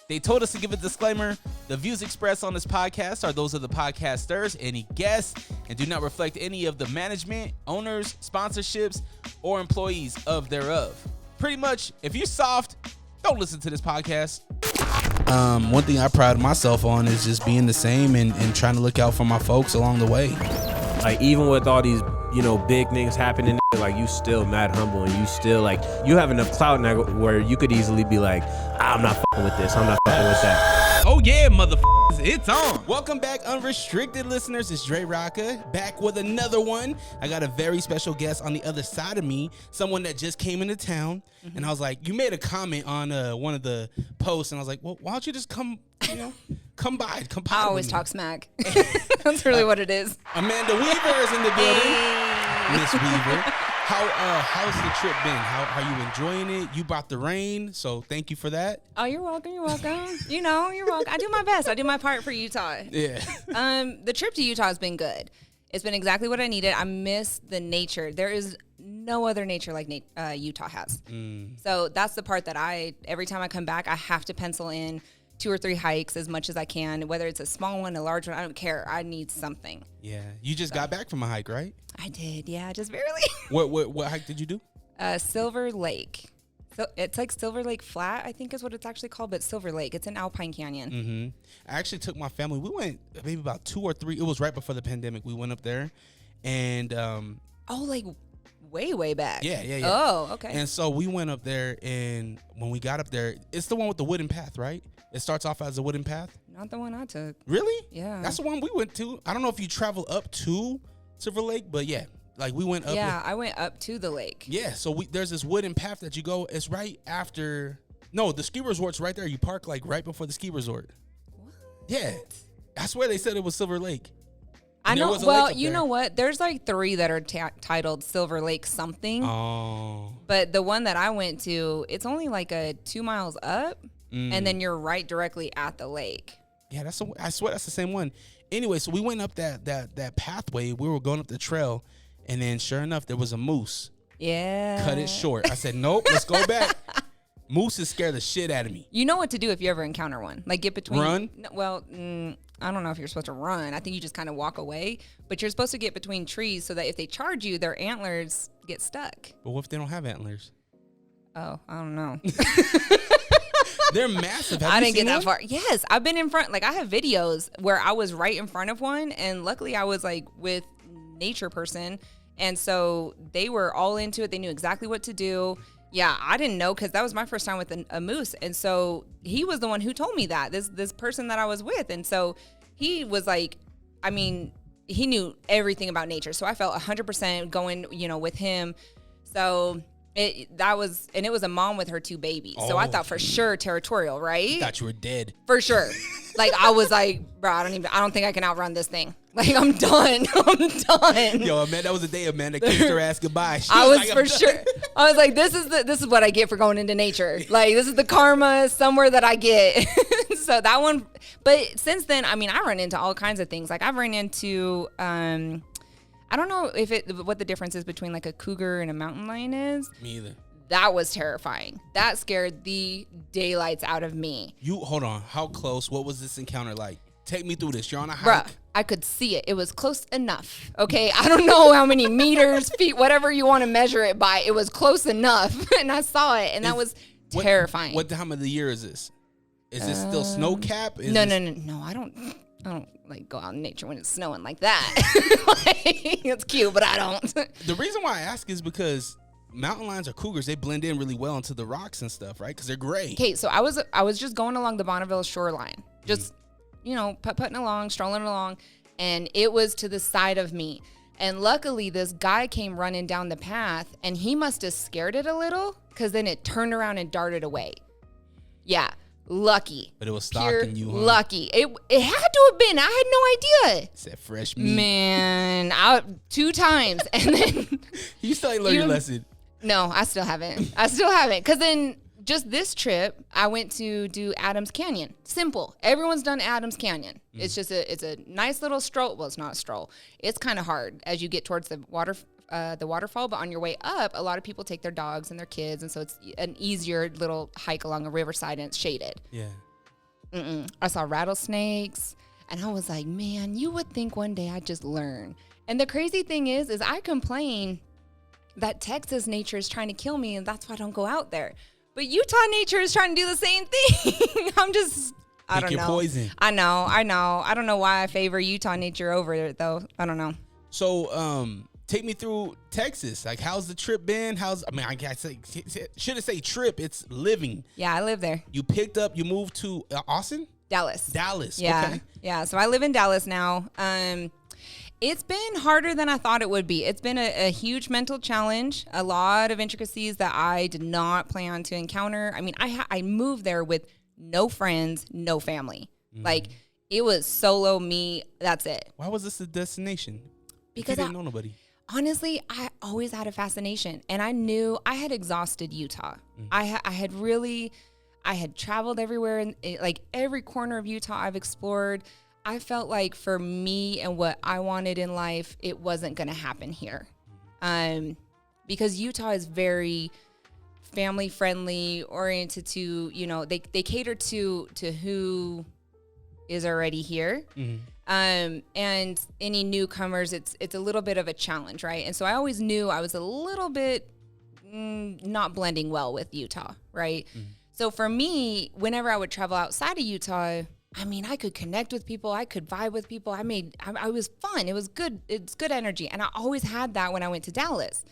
They told us to give a disclaimer. The views expressed on this podcast are those of the podcasters, any guests, and do not reflect any of the management, owners, sponsorships, or employees of thereof. Pretty much, if you're soft, don't listen to this podcast. One thing I pride myself on is just being the same and trying to look out for my folks along the way. Like, even with all these, big things happening, like, you still mad humble, and you still, like, you have enough clout now where you could easily be like, I'm not fucking with this, I'm not fucking with that. Oh yeah, motherfuckers, it's on. Welcome back, Unrestricted listeners. It's DreRawka, back with another one. I got a very special guest on the other side of me, someone that just came into town. And I was like, you made a comment on one of the posts, and I was like, well, why don't you just come by. I always talk smack. That's really what it is. Amanda Weaver is in the building. Miss Weaver. How's the trip been? How are you enjoying it? You brought the rain, so thank you for that. Oh, you're welcome. You're welcome. You're welcome. I do my best. I do my part for Utah. Yeah. The trip to Utah has been good. It's been exactly what I needed. I miss the nature. There is no other nature like Utah has. So that's the part that every time I come back, I have to pencil in 2 or 3 hikes as much as I can, whether it's a small one, a large one, I don't care. I need something. Yeah. You just got back from a hike, right? I did, yeah, just barely. What hike did you do? Silver Lake. So it's like Silver Lake Flat, I think is what it's actually called, but Silver Lake. It's in Alpine Canyon. Mm-hmm. I actually took my family. We went maybe about 2 or 3. It was right before the pandemic. We went up there, and like way back. Yeah. Oh, okay. And so we went up there, and when we got up there, it's the one with the wooden path, right? It starts off as a wooden path. Not the one I took. Really? Yeah. That's the one we went to. I don't know if you travel up to Silver Lake, but yeah, like we went up. Yeah, I went up to the lake. Yeah, so there's this wooden path that you go. It's right after. No, the ski resort's right there. You park like right before the ski resort. What? Yeah, I swear they said it was Silver Lake. I know. Well, you know what? There's like 3 that are titled Silver Lake something. Oh. But the one that I went to, it's only like a 2 miles up, and then you're right directly at the lake. Yeah, I swear that's the same one. Anyway, so we went up that pathway. We were going up the trail, and then sure enough, there was a moose. Yeah. Cut it short. I said, nope, let's go back. Mooses scare the shit out of me. You know what to do if you ever encounter one. Like, get between. Run? Well, I don't know if you're supposed to run. I think you just kind of walk away. But you're supposed to get between trees so that if they charge you, their antlers get stuck. But what if they don't have antlers? Oh, I don't know. They're massive. I didn't get that far. Yes, I've been in front. Like, I have videos where I was right in front of one, and luckily I was like with nature person, and so they were all into it. They knew exactly what to do. Yeah, I didn't know because that was my first time with a moose, and so he was the one who told me that this person that I was with, and so he was like, I mean, he knew everything about nature, so I felt 100% going, with him. So. It was a mom with her 2 babies. So I thought for sure territorial, right? I thought you were dead. For sure. Like, I was like, bro, I don't think I can outrun this thing. Like, I'm done. Yo, man, that was the day Amanda kissed her ass goodbye. I was for sure. I was like, this is what I get for going into nature. Like, this is the karma somewhere that I get. So that one, but since then, I mean, I run into all kinds of things. Like, I've run into, I don't know what the difference is between like a cougar and a mountain lion is. Me either. That was terrifying. That scared the daylights out of me. Hold on. How close? What was this encounter like? Take me through this. You're on a hike. Bruh, I could see it. It was close enough. Okay. I don't know how many meters, feet, whatever you want to measure it by. It was close enough. And I saw it. And that was terrifying. What time of the year is this? Is this still snow cap? No. I don't like go out in nature when it's snowing like that. Like, it's cute, but I don't. The reason why I ask is because mountain lions or cougars, they blend in really well into the rocks and stuff, right? Because they're gray. Okay, so I was just going along the Bonneville shoreline, just putting along, strolling along, and it was to the side of me. And luckily, this guy came running down the path, and he must have scared it a little, because then it turned around and darted away. Yeah. Lucky. But it was stalking you, huh? Lucky. It had to have been. I had no idea. It's that fresh meat. Man, 2 times. And then. You still ain't learned your lesson. No, I still haven't. Because then just this trip, I went to do Adams Canyon. Simple. Everyone's done Adams Canyon. It's just it's a nice little stroll. Well, it's not a stroll. It's kind of hard as you get towards the waterfall, but on your way up, a lot of people take their dogs and their kids, and so it's an easier little hike along a riverside, and it's shaded. Yeah. I saw rattlesnakes, and I was like, man, you would think one day I'd just learn. And the crazy thing is I complain that Texas nature is trying to kill me, and that's why I don't go out there. But Utah nature is trying to do the same thing. I don't know. Poison. I know. I don't know why I favor Utah nature over it, though. I don't know. So, take me through Texas. Like, how's the trip been? I shouldn't say trip. It's living. Yeah, I live there. You moved to Austin? Dallas. Yeah. Okay. Yeah. So I live in Dallas now. It's been harder than I thought it would be. It's been a huge mental challenge, a lot of intricacies that I did not plan to encounter. I mean, I moved there with no friends, no family. Like, it was solo me. That's it. Why was this a destination? Because you didn't know nobody. Honestly, I always had a fascination, and I knew I had exhausted Utah. I had traveled everywhere, and like every corner of Utah I've explored. I felt like for me and what I wanted in life, it wasn't going to happen here. Because Utah is very family friendly, oriented to, they cater to who is already here. And any newcomers, it's a little bit of a challenge, right? And so I always knew I was a little bit not blending well with Utah, right? So for me, whenever I would travel outside of Utah, I mean, I could connect with people. I could vibe with people. I was fun. It was good. It's good energy. And I always had that when I went to Dallas.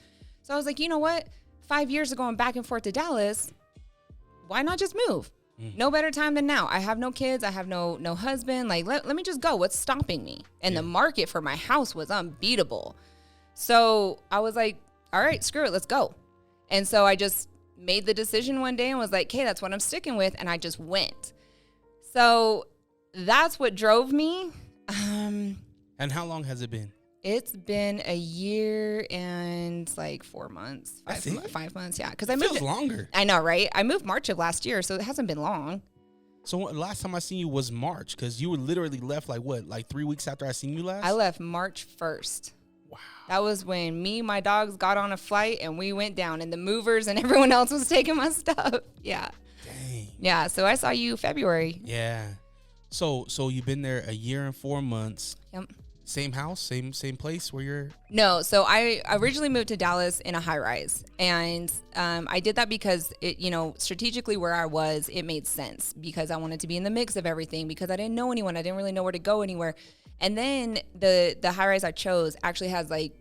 So I was like, you know what? 5 years ago, I'm back and forth to Dallas. Why not just move? No better time than now. I have no kids. I have no husband. Like, let me just go. What's stopping me? And the market for my house was unbeatable. So I was like, all right, screw it. Let's go. And so I just made the decision one day and was like, okay, that's what I'm sticking with. And I just went. So that's what drove me. And how long has it been? It's been a year and like 4 months. 5 months, yeah. Because I moved. Feels longer. I know, right? I moved March of last year, so it hasn't been long. So last time I seen you was March, because you were literally left like 3 weeks after I seen you last? I left March 1st. Wow. That was when me and my dogs got on a flight and we went down, and the movers and everyone else was taking my stuff. Yeah. Dang. Yeah, so I saw you February. Yeah. So you've been there a year and 4 months. Yep. Same house, same place where you're? No, so I originally moved to Dallas in a high rise, and I did that because it, strategically where I was, it made sense because I wanted to be in the mix of everything because I didn't know anyone, I didn't really know where to go anywhere, and then the high rise I chose actually has like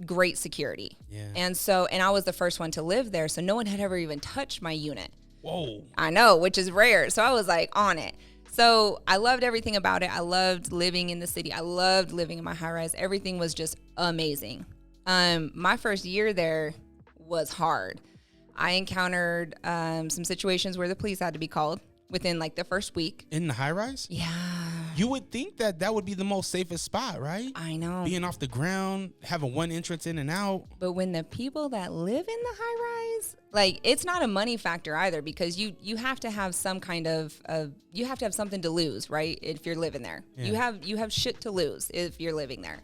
great security, and I was the first one to live there, so no one had ever even touched my unit. Whoa! I know, which is rare, so I was like on it. So I loved everything about it. I loved living in the city. I loved living in my high rise. Everything was just amazing. My first year there was hard. I encountered some situations where the police had to be called within like the first week. In the high rise? Yeah. You would think that would be the most safest spot, right? I know. Being off the ground, having one entrance in and out. But when the people that live in the high rise, like, it's not a money factor either, because you have to have some kind of you have to have something to lose, right? If you're living there, you have shit to lose if you're living there,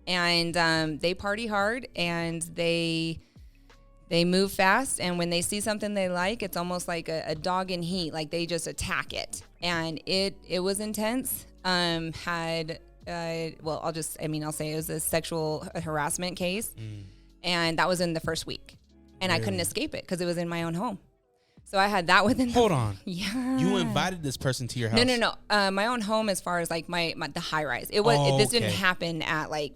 and they party hard and they move fast, and when they see something they like, it's almost like a dog in heat. Like, they just attack it, and it was intense. I'll say it was a sexual harassment case, and that was in the first week, and I couldn't escape it because it was in my own home. So I had that within. Hold on. Yeah. You invited this person to your house? No. My own home, as far as like my the high rise. It was. This didn't happen at like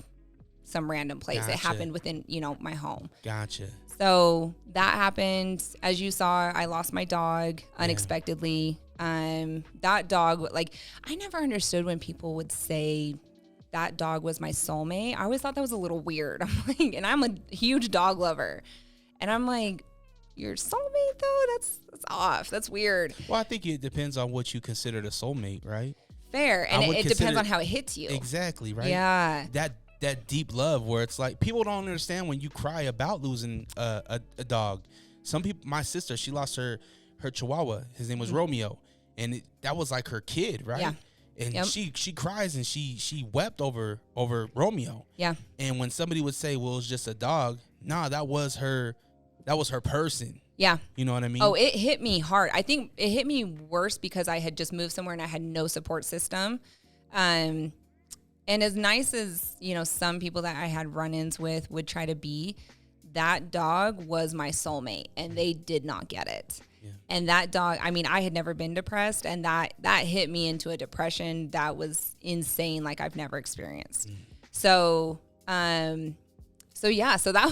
some random place. Gotcha. It happened within my home. Gotcha. So that happened. As you saw, I lost my dog unexpectedly. That dog, like, I never understood when people would say that dog was my soulmate. I always thought that was a little weird. I'm like, and I'm a huge dog lover, and I'm like, your soulmate though? That's off. That's weird. Well, I think it depends on what you consider a soulmate, right? Fair, and it depends on how it hits you. Exactly, right? Yeah. That deep love where it's like, people don't understand when you cry about losing a dog. Some people, my sister, she lost her Chihuahua. His name was Romeo, and that was like her kid, right? Yeah. And she cries and she wept over Romeo. Yeah. And when somebody would say, well, it's just a dog, nah, that was her person. Yeah. You know what I mean? Oh, it hit me hard. I think it hit me worse because I had just moved somewhere and I had no support system. And as nice as, some people that I had run-ins with would try to be, that dog was my soulmate and they did not get it. Yeah. And that dog, I mean, I had never been depressed, and that hit me into a depression that was insane, like I've never experienced. So that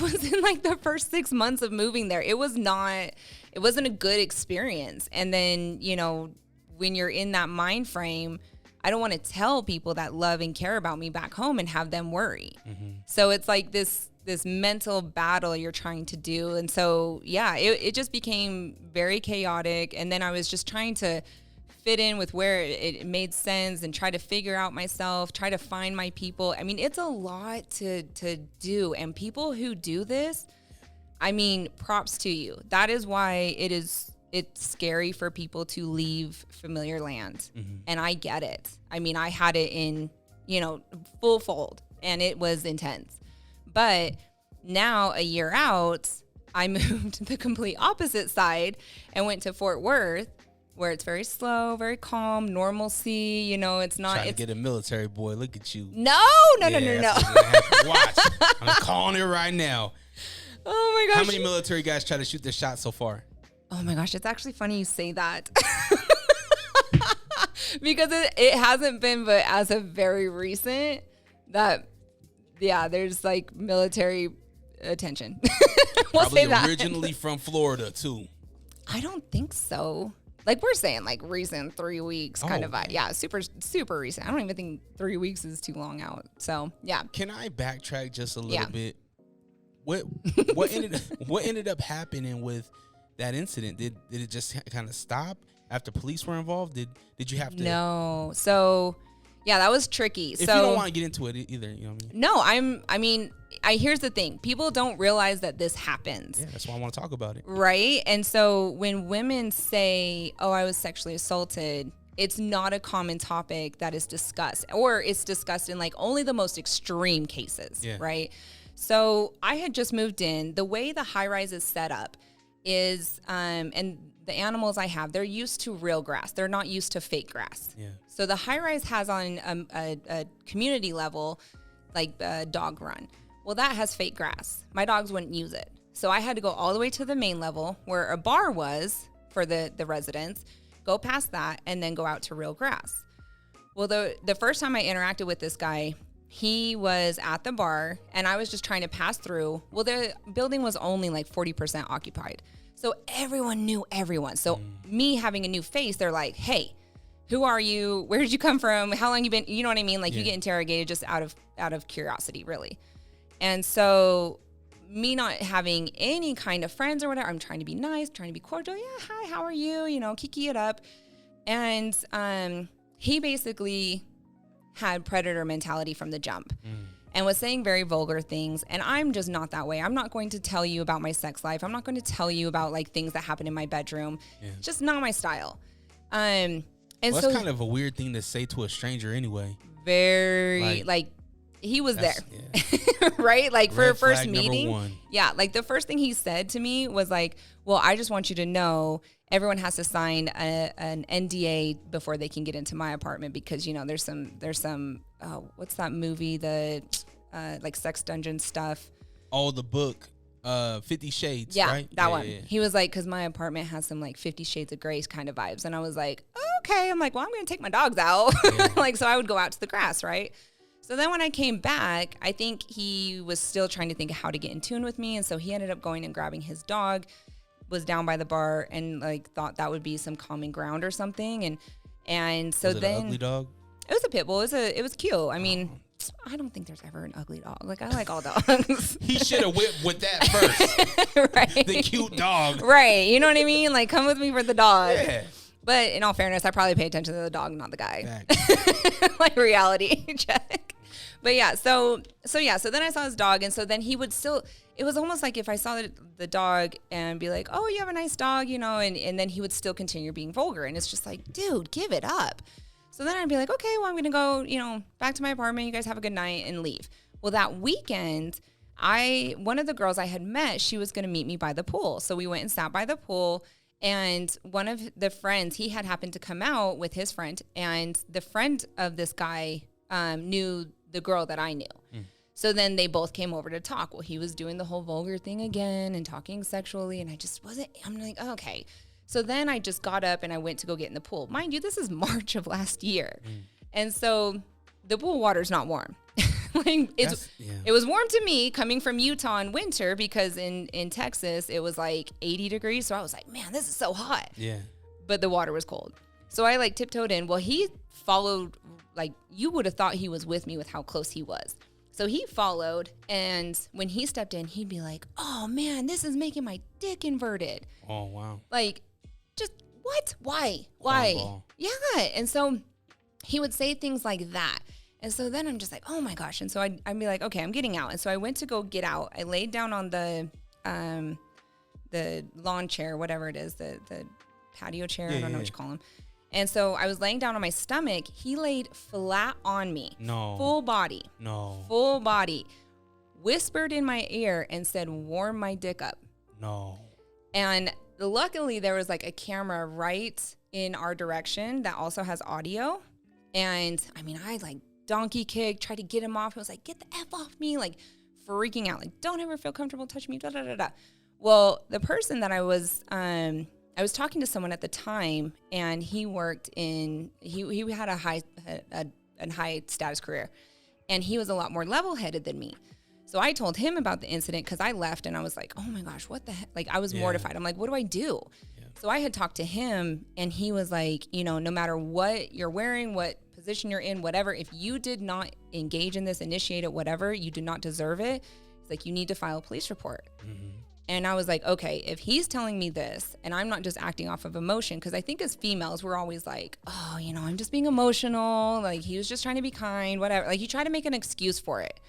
was in like the first 6 months of moving there. It wasn't a good experience. And then, when you're in that mind frame, I don't want to tell people that love and care about me back home and have them worry. So it's like this mental battle you're trying to do. And so, it just became very chaotic. And then I was just trying to fit in with where it made sense and try to figure out myself, try to find my people. I mean, it's a lot to do. And people who do this, I mean, props to you. That is why it's scary for people to leave familiar land. And I get it. I mean, I had it in, full fold, and it was intense. But now, a year out, I moved the complete opposite side and went to Fort Worth, where it's very slow, very calm, normalcy. It's not. Trying to get a military boy. Look at you. No. Watch. I'm calling it right now. Oh my gosh. How many military guys try to shoot their shot so far? Oh my gosh, it's actually funny you say that. Because it hasn't been, but as of very recent, that, there's like military attention. We'll Probably say that. Originally from Florida too. I don't think so. Like we're saying like recent 3 weeks kind of. Yeah, super, super recent. I don't even think 3 weeks is too long out. So yeah. Can I backtrack just a little bit? What ended up happening with that incident? Did it just kind of stop after police were involved? Did you have to? No. So yeah, that was tricky. If you don't want to get into it either, you know what I mean? No, here's the thing. People don't realize that this happens. Yeah, that's why I want to talk about it. Right? And so when women say, "Oh, I was sexually assaulted," it's not a common topic that is discussed, or it's discussed in like only the most extreme cases, right? So I had just moved in. The way the high rise is set up is, and the animals I have, they're used to real grass. They're not used to fake grass. Yeah. So the high rise has on a community level, like a dog run. Well, that has fake grass. My dogs wouldn't use it. So I had to go all the way to the main level where a bar was for the residents, go past that, and then go out to real grass. Well, the first time I interacted with this guy, he was at the bar, and I was just trying to pass through. Well, the building was only like 40% occupied. So everyone knew everyone. So me having a new face, they're like, "Hey, who are you? Where did you come from? How long you been?" You know what I mean? Like you get interrogated just out of curiosity, really. And so me not having any kind of friends or whatever, I'm trying to be nice, trying to be cordial. Yeah, hi, how are you? Kiki it up. And he basically had predator mentality from the jump and was saying very vulgar things. And I'm just not that way. I'm not going to tell you about my sex life. I'm not going to tell you about like things that happen in my bedroom. Just not my style. And well, that's kind of a weird thing to say to a stranger anyway. Very like he was there, right? Like for a first meeting. Yeah. Like the first thing he said to me was like, "Well, I just want you to know everyone has to sign an NDA before they can get into my apartment because, there's some, what's that movie? The like sex dungeon stuff. Oh, the book, 50 Shades, yeah, right? That one. Yeah. He was like, because my apartment has some like 50 Shades of Grey kind of vibes. And I was like, okay. I'm like, well, I'm going to take my dogs out. Like, so I would go out to the grass, right? So then when I came back, I think he was still trying to think of how to get in tune with me. And so he ended up going and grabbing his dog, was down by the bar, and like thought that would be some common ground or something. And so was it then an ugly dog? It was a pit bull. It was cute. I mean, I don't think there's ever an ugly dog. Like I like all dogs. He should have went with that first. Right. The cute dog. Right. You know what I mean? Like come with me for the dog. Yeah. But in all fairness, I probably pay attention to the dog, not the guy. Like reality check. But yeah, so then I saw his dog, and so then he would still, it was almost like if I saw the dog and be like, "Oh, you have a nice dog," and then he would still continue being vulgar, and it's just like, dude, give it up. So then I'd be like, okay, well, I'm gonna go, back to my apartment. You guys have a good night and leave. Well, that weekend, one of the girls I had met, she was going to meet me by the pool. So we went and sat by the pool. And one of the friends, he had happened to come out with his friend. And the friend of this guy knew the girl that I knew. So then they both came over to talk. Well, he was doing the whole vulgar thing again and talking sexually. And I just wasn't, I'm like, oh, okay. So then I just got up and I went to go get in the pool. Mind you, this is March of last year. And so the pool water's not warm. It was warm to me coming from Utah in winter because in Texas, it was like 80 degrees. So I was like, man, this is so hot. Yeah. But the water was cold. So I like tiptoed in. Well, he followed, like you would have thought he was with me with how close he was. So he followed, and when he stepped in, he'd be like, oh, man, this is making my dick inverted. Oh, wow. Like, just, what? Why? Yeah. And so he would say things like that. And so then I'm just like, oh, my gosh. And so I'd be like, okay, I'm getting out. And so I went to go get out. I laid down on the lawn chair, whatever it is, the patio chair. I don't know what you call them. And so I was laying down on my stomach. He laid flat on me. No. Full body. No. Full body. Whispered in my ear and said, warm my dick up. No. And luckily there was like a camera right in our direction that also has audio. And I mean, I like donkey kicked, tried to get him off. I was like, get the F off me. Like freaking out. Like, don't ever feel comfortable touching me. Da, da, da, da. Well, the person that I was talking to someone at the time, and he worked in, he had a high status career, and he was a lot more level-headed than me. So I told him about the incident because I left and I was like, oh my gosh, what the heck? Like I was mortified. I'm like, what do I do? Yeah. So I had talked to him and he was like, you know, no matter what you're wearing, what position you're in, whatever, if you did not engage in this, initiate it, whatever, you do not deserve it. It's like, you need to file a police report. Mm-hmm. And I was like, okay, if he's telling me this and I'm not just acting off of emotion, because I think as females, we're always like, oh, you know, I'm just being emotional. Like he was just trying to be kind, whatever. Like you try to make an excuse for it,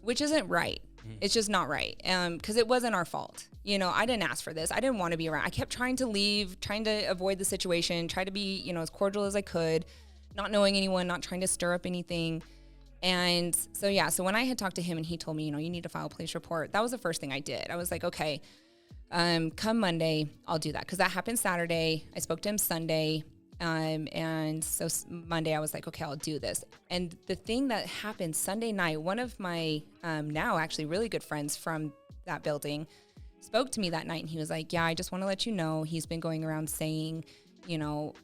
which isn't right. It's just not right. Because it wasn't our fault. You know, I didn't ask for this. I didn't want to be around. I kept trying to leave, trying to avoid the situation, try to be, you know, as cordial as I could, not knowing anyone, not trying to stir up anything. And so, yeah, so when I had talked to him and he told me, you know, you need to file a police report, that was the first thing I did. I was like, okay, come Monday, I'll do that. Because that happened Saturday. I spoke to him Sunday. And so Monday I was like, okay, I'll do this. And the thing that happened Sunday night, one of my now actually really good friends from that building spoke to me that night. And he was like, yeah, I just want to let you know, he's been going around saying, you know,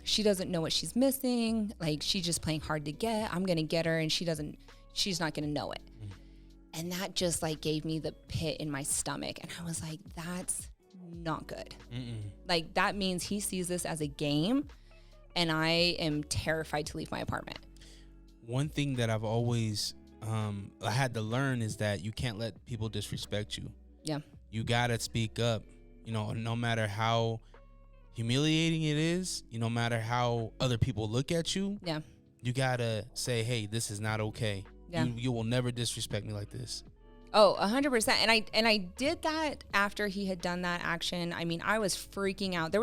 she doesn't know what she's missing. Like, she's just playing hard to get. I'm going to get her and she's not going to know it. And that just like gave me the pit in my stomach. And I was like, that's not good. Like, that means he sees this as a game and I am terrified to leave my apartment. One thing that I've always I had to learn is that you can't let people disrespect you. Yeah. You got to speak up, you know, no matter how humiliating it is, you no matter how other people look at you. Yeah. You got to say, hey, this is not okay. Yeah. You will never disrespect me like this. Oh, 100%. And I did that after he had done that action. I mean, I was freaking out. There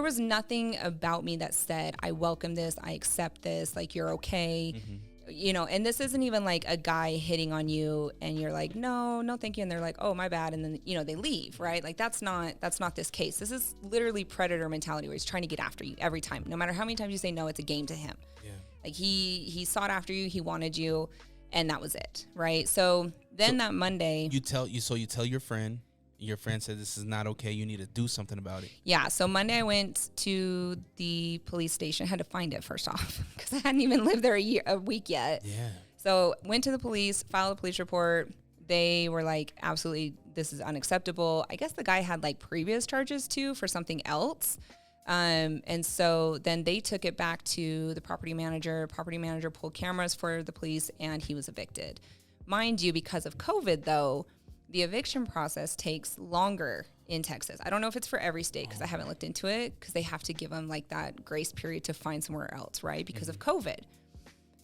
was nothing about me that said, I welcome this, I accept this, like, you're okay. Mm-hmm. You know, and this isn't even like a guy hitting on you and you're like, no, thank you. And they're like, oh, my bad. And then, you know, they leave, right? Like, that's not this case. This is literally predator mentality where he's trying to get after you every time. No matter how many times you say no, it's a game to him. Yeah. Like, he sought after you, he wanted you, and that was it, right? So then that Monday, you tell your friend said this is not okay, you need to do something about it. Yeah, so Monday I went to the police station. I had to find it first off because I hadn't even lived there a week yet. Yeah. So went to the police, filed a police report. They were like, absolutely, this is unacceptable. I guess the guy had like previous charges too for something else. And so then they took it back to the property manager. Property manager pulled cameras for the police and he was evicted. Mind you, because of COVID though, the eviction process takes longer in Texas. I don't know if it's for every state because I haven't looked into it because they have to give them like that grace period to find somewhere else, right? Because of COVID.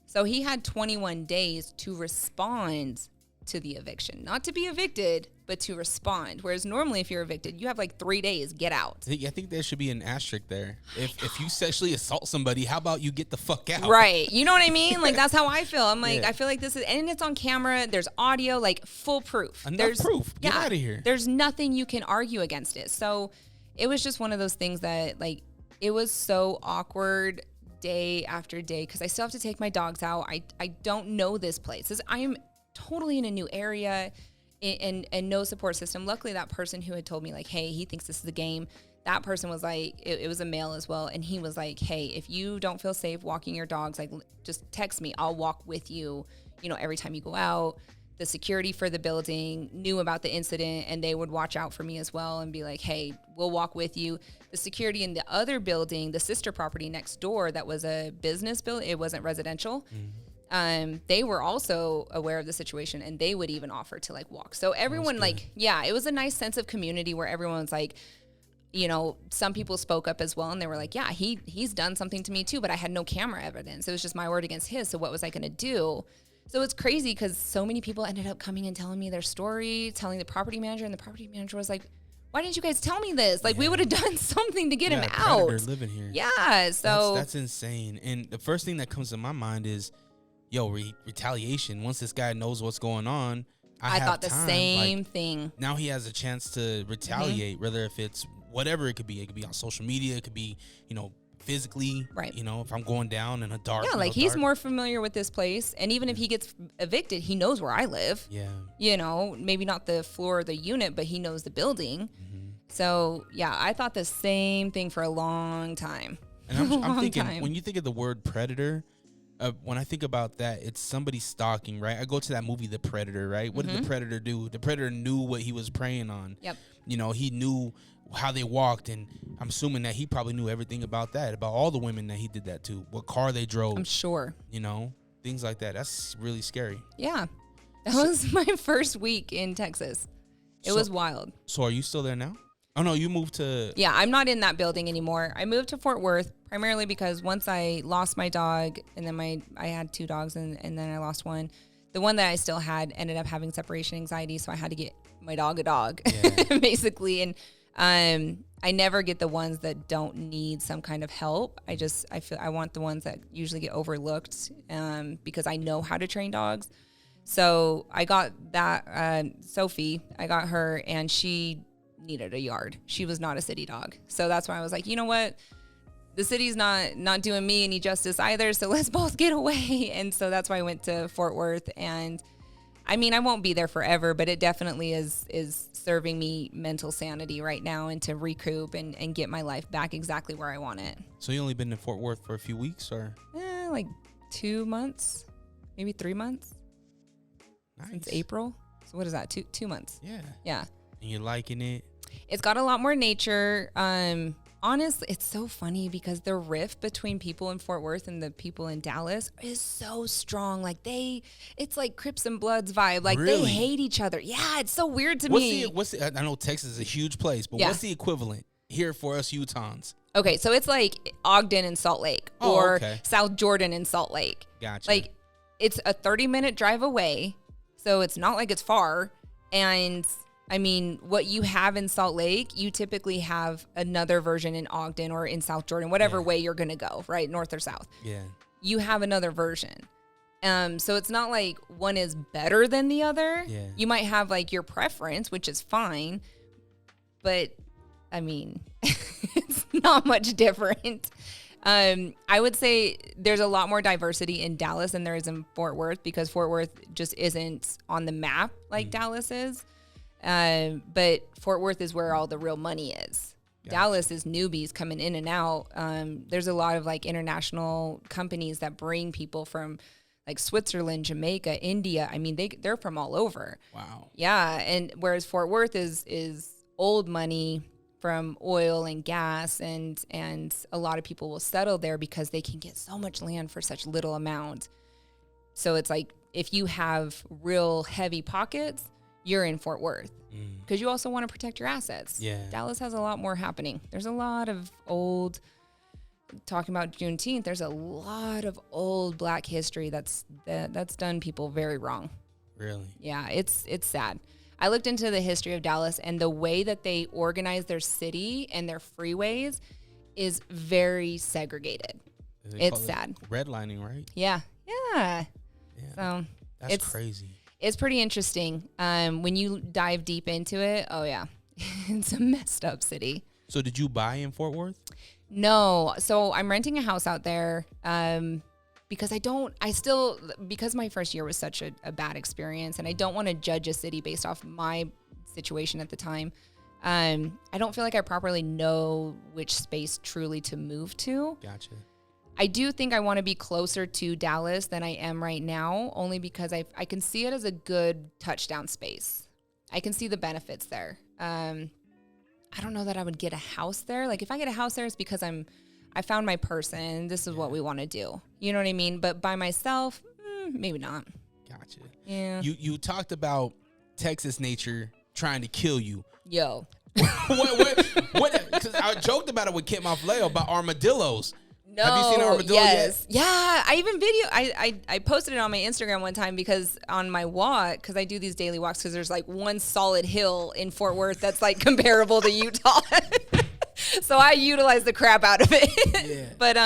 So he had 21 days to respond to the eviction, not to be evicted, but to respond. Whereas normally if you're evicted, you have like 3 days, get out. I think there should be an asterisk there. If you sexually assault somebody, how about you get the fuck out? Right. You know what I mean? Like, that's how I feel. I'm like, Yeah. I feel like this is, and it's on camera. There's audio, like full proof. Enough proof. Get out of here. There's nothing you can argue against it. So it was just one of those things that, like, it was so awkward day after day because I still have to take my dogs out. I don't know this place. I am totally in a new area and no support system. Luckily, that person who had told me, like, hey, he thinks this is a game, that person was like, it was a male as well. And he was like, hey, if you don't feel safe walking your dogs, like, just text me. I'll walk with you, you know, every time you go out. The security for the building knew about the incident and they would watch out for me as well and be like, hey, we'll walk with you. The security in the other building, the sister property next door, that was a business building, it wasn't residential. They were also aware of the situation and they would even offer to, like, walk. So everyone, like, yeah, it was a nice sense of community where everyone's like, you know, some people spoke up as well and they were like, yeah, he's done something to me too, but I had no camera evidence. It was just my word against his. So what was I going to do? So it's crazy because so many people ended up coming and telling me their story, telling the property manager, and the property manager was like, why didn't you guys tell me this? Like, we would have done something to get him out. Living here. Yeah. So that's insane. And the first thing that comes to my mind is, yo, retaliation. Once this guy knows what's going on, I thought the time. same like, thing. Now he has a chance to retaliate, whether if it's whatever it could be. It could be on social media. It could be, you know, physically. Right. You know, if I'm going down in a dark. Yeah, like, he's more familiar with this place. And even if he gets evicted, he knows where I live. Yeah. You know, maybe not the floor or the unit, but he knows the building. So, yeah, I thought the same thing for a long time. And I'm thinking, when you think of the word predator, when I think about that, it's somebody stalking, right? I go to that movie, The Predator, right? What did the Predator do? The Predator knew what he was preying on. Yep. You know, he knew how they walked, and I'm assuming that he probably knew everything about that, about all the women that he did that to, what car they drove. I'm sure. You know, things like that. That's really scary. Yeah. That was my first week in Texas. It was wild. So are you still there now? Oh, no, you moved to... Yeah, I'm not in that building anymore. I moved to Fort Worth primarily because once I lost my dog, and then I had 2 dogs, and then I lost one. The one that I still had ended up having separation anxiety, so I had to get my dog a dog, basically. And I never get the ones that don't need some kind of help. I feel I want the ones that usually get overlooked because I know how to train dogs. So I got that, Sophie, I got her, and she needed a yard. She was not a city dog. So that's why I was like, you know what? The city's not doing me any justice either, so let's both get away. And so that's why I went to Fort Worth. And I mean, I won't be there forever, but it definitely is serving me mental sanity right now and to recoup and get my life back exactly where I want it. So you only been in Fort Worth for a few weeks, or? Like 2 months, maybe 3 months. Nice. Since April. So what is that? 2 months. Yeah. Yeah. And you're liking it? It's got a lot more nature. Honestly, it's so funny because the rift between people in Fort Worth and the people in Dallas is so strong. Like it's like Crips and Bloods vibe. Like Really? they hate each other. Yeah, it's so weird to me. I know Texas is a huge place, but what's the equivalent here for us Utahns? Okay, so it's like Ogden and Salt Lake or South Jordan and Salt Lake. Gotcha. Like it's a 30-minute drive away, so it's not like it's far. And I mean, what you have in Salt Lake, you typically have another version in Ogden or in South Jordan, whatever way you're going to go, right? North or south. Yeah. You have another version. So it's not like one is better than the other. Yeah. You might have like your preference, which is fine. But I mean, it's not much different. I would say there's a lot more diversity in Dallas than there is in Fort Worth because Fort Worth just isn't on the map like Dallas is. But Fort Worth is where all the real money is. Gotcha. Dallas is newbies coming in and out. There's a lot of like international companies that bring people from like Switzerland, Jamaica, India. I mean, they're from all over. Wow. Yeah. And whereas Fort Worth is old money from oil and gas, and a lot of people will settle there because they can get so much land for such little amount. So it's like, if you have real heavy pockets, you're in Fort Worth because you also want to protect your assets. Yeah. Dallas has a lot more happening. There's a lot of old, talking about Juneteenth, there's a lot of old Black history that's done people very wrong. Really? Yeah, it's sad. I looked into the history of Dallas, and the way that they organize their city and their freeways is very segregated. It's sad. Redlining, right? Yeah. So that's crazy. It's pretty interesting. When you dive deep into it, oh yeah, it's a messed up city. So did you buy in Fort Worth? No. So I'm renting a house out there because because my first year was such a bad experience, and I don't want to judge a city based off my situation at the time. I don't feel like I properly know which space truly to move to. Gotcha. I do think I want to be closer to Dallas than I am right now, only because I can see it as a good touchdown space. I can see the benefits there. I don't know that I would get a house there. Like if I get a house there, it's because I found my person. This is what we want to do. You know what I mean? But by myself, maybe not. Gotcha. Yeah. You talked about Texas nature trying to kill you. Yo. What? Because I joked about it with Kent Mafleo about armadillos. No. Have you seen an armadillo yet? Yeah. I even I posted it on my Instagram one time because on my walk, because I do these daily walks because there's like one solid hill in Fort Worth that's like comparable to Utah. So I utilize the crap out of it. Yeah. But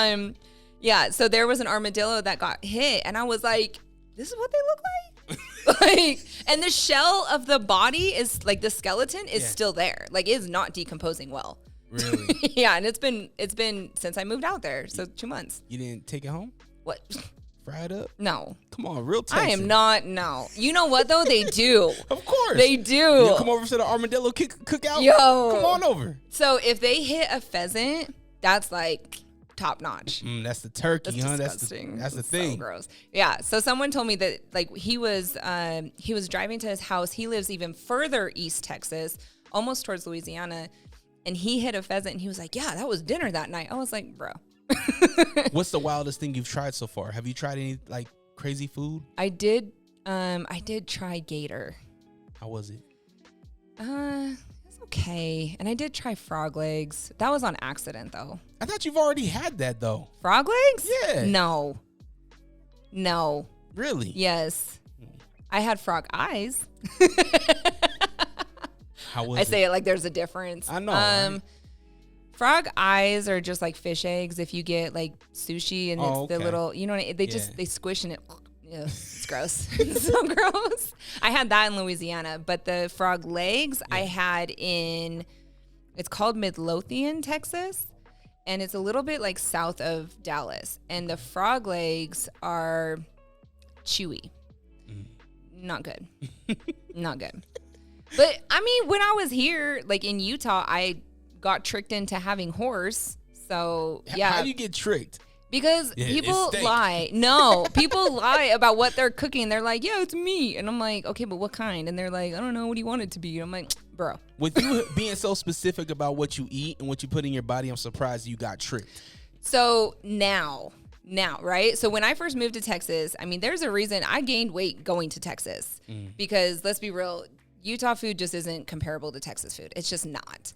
yeah, so there was an armadillo that got hit and I was like, this is what they look like? Like, and the shell of the body is like the skeleton is still there. Like it is not decomposing well. Really? Yeah, and it's been since I moved out there, so 2 months. You didn't take it home? What? Fry it up? No. Come on, real Texan. I am not. No. You know what though? They do. Of course. They do. You come over to the armadillo cookout? Yo. Come on over. So if they hit a pheasant, that's like top notch. That's the turkey, That's huh? disgusting. That's the thing. So gross. Yeah. So someone told me that like he was driving to his house. He lives even further east Texas, almost towards Louisiana. And he hit a pheasant, and he was like, yeah, that was dinner that night. I was like, bro. What's the wildest thing you've tried so far? Have you tried any, like, crazy food? I did try gator. How was it? It's okay. And I did try frog legs. That was on accident, though. I thought you've already had that, though. Frog legs? Yeah. No. Really? Yes. I had frog eyes. How was I say it like there's a difference. I know. Right? Frog eyes are just like fish eggs. If you get like sushi and it's the little, you know, they squish and it. Ugh, it's gross. It's so gross. I had that in Louisiana, but the frog legs I had it's called Midlothian, Texas, and it's a little bit like south of Dallas. And the frog legs are chewy. Not good. Not good. But I mean, when I was here, like in Utah, I got tricked into having horse. So yeah. How do you get tricked? Because people lie. No, people lie about what they're cooking. They're like, yeah, it's meat. And I'm like, okay, but what kind? And they're like, I don't know. What do you want it to be? And I'm like, bro. With you being so specific about what you eat and what you put in your body, I'm surprised you got tricked. So now, right? So when I first moved to Texas, I mean, there's a reason I gained weight going to Texas. Because let's be real, Utah food just isn't comparable to Texas food. It's just not.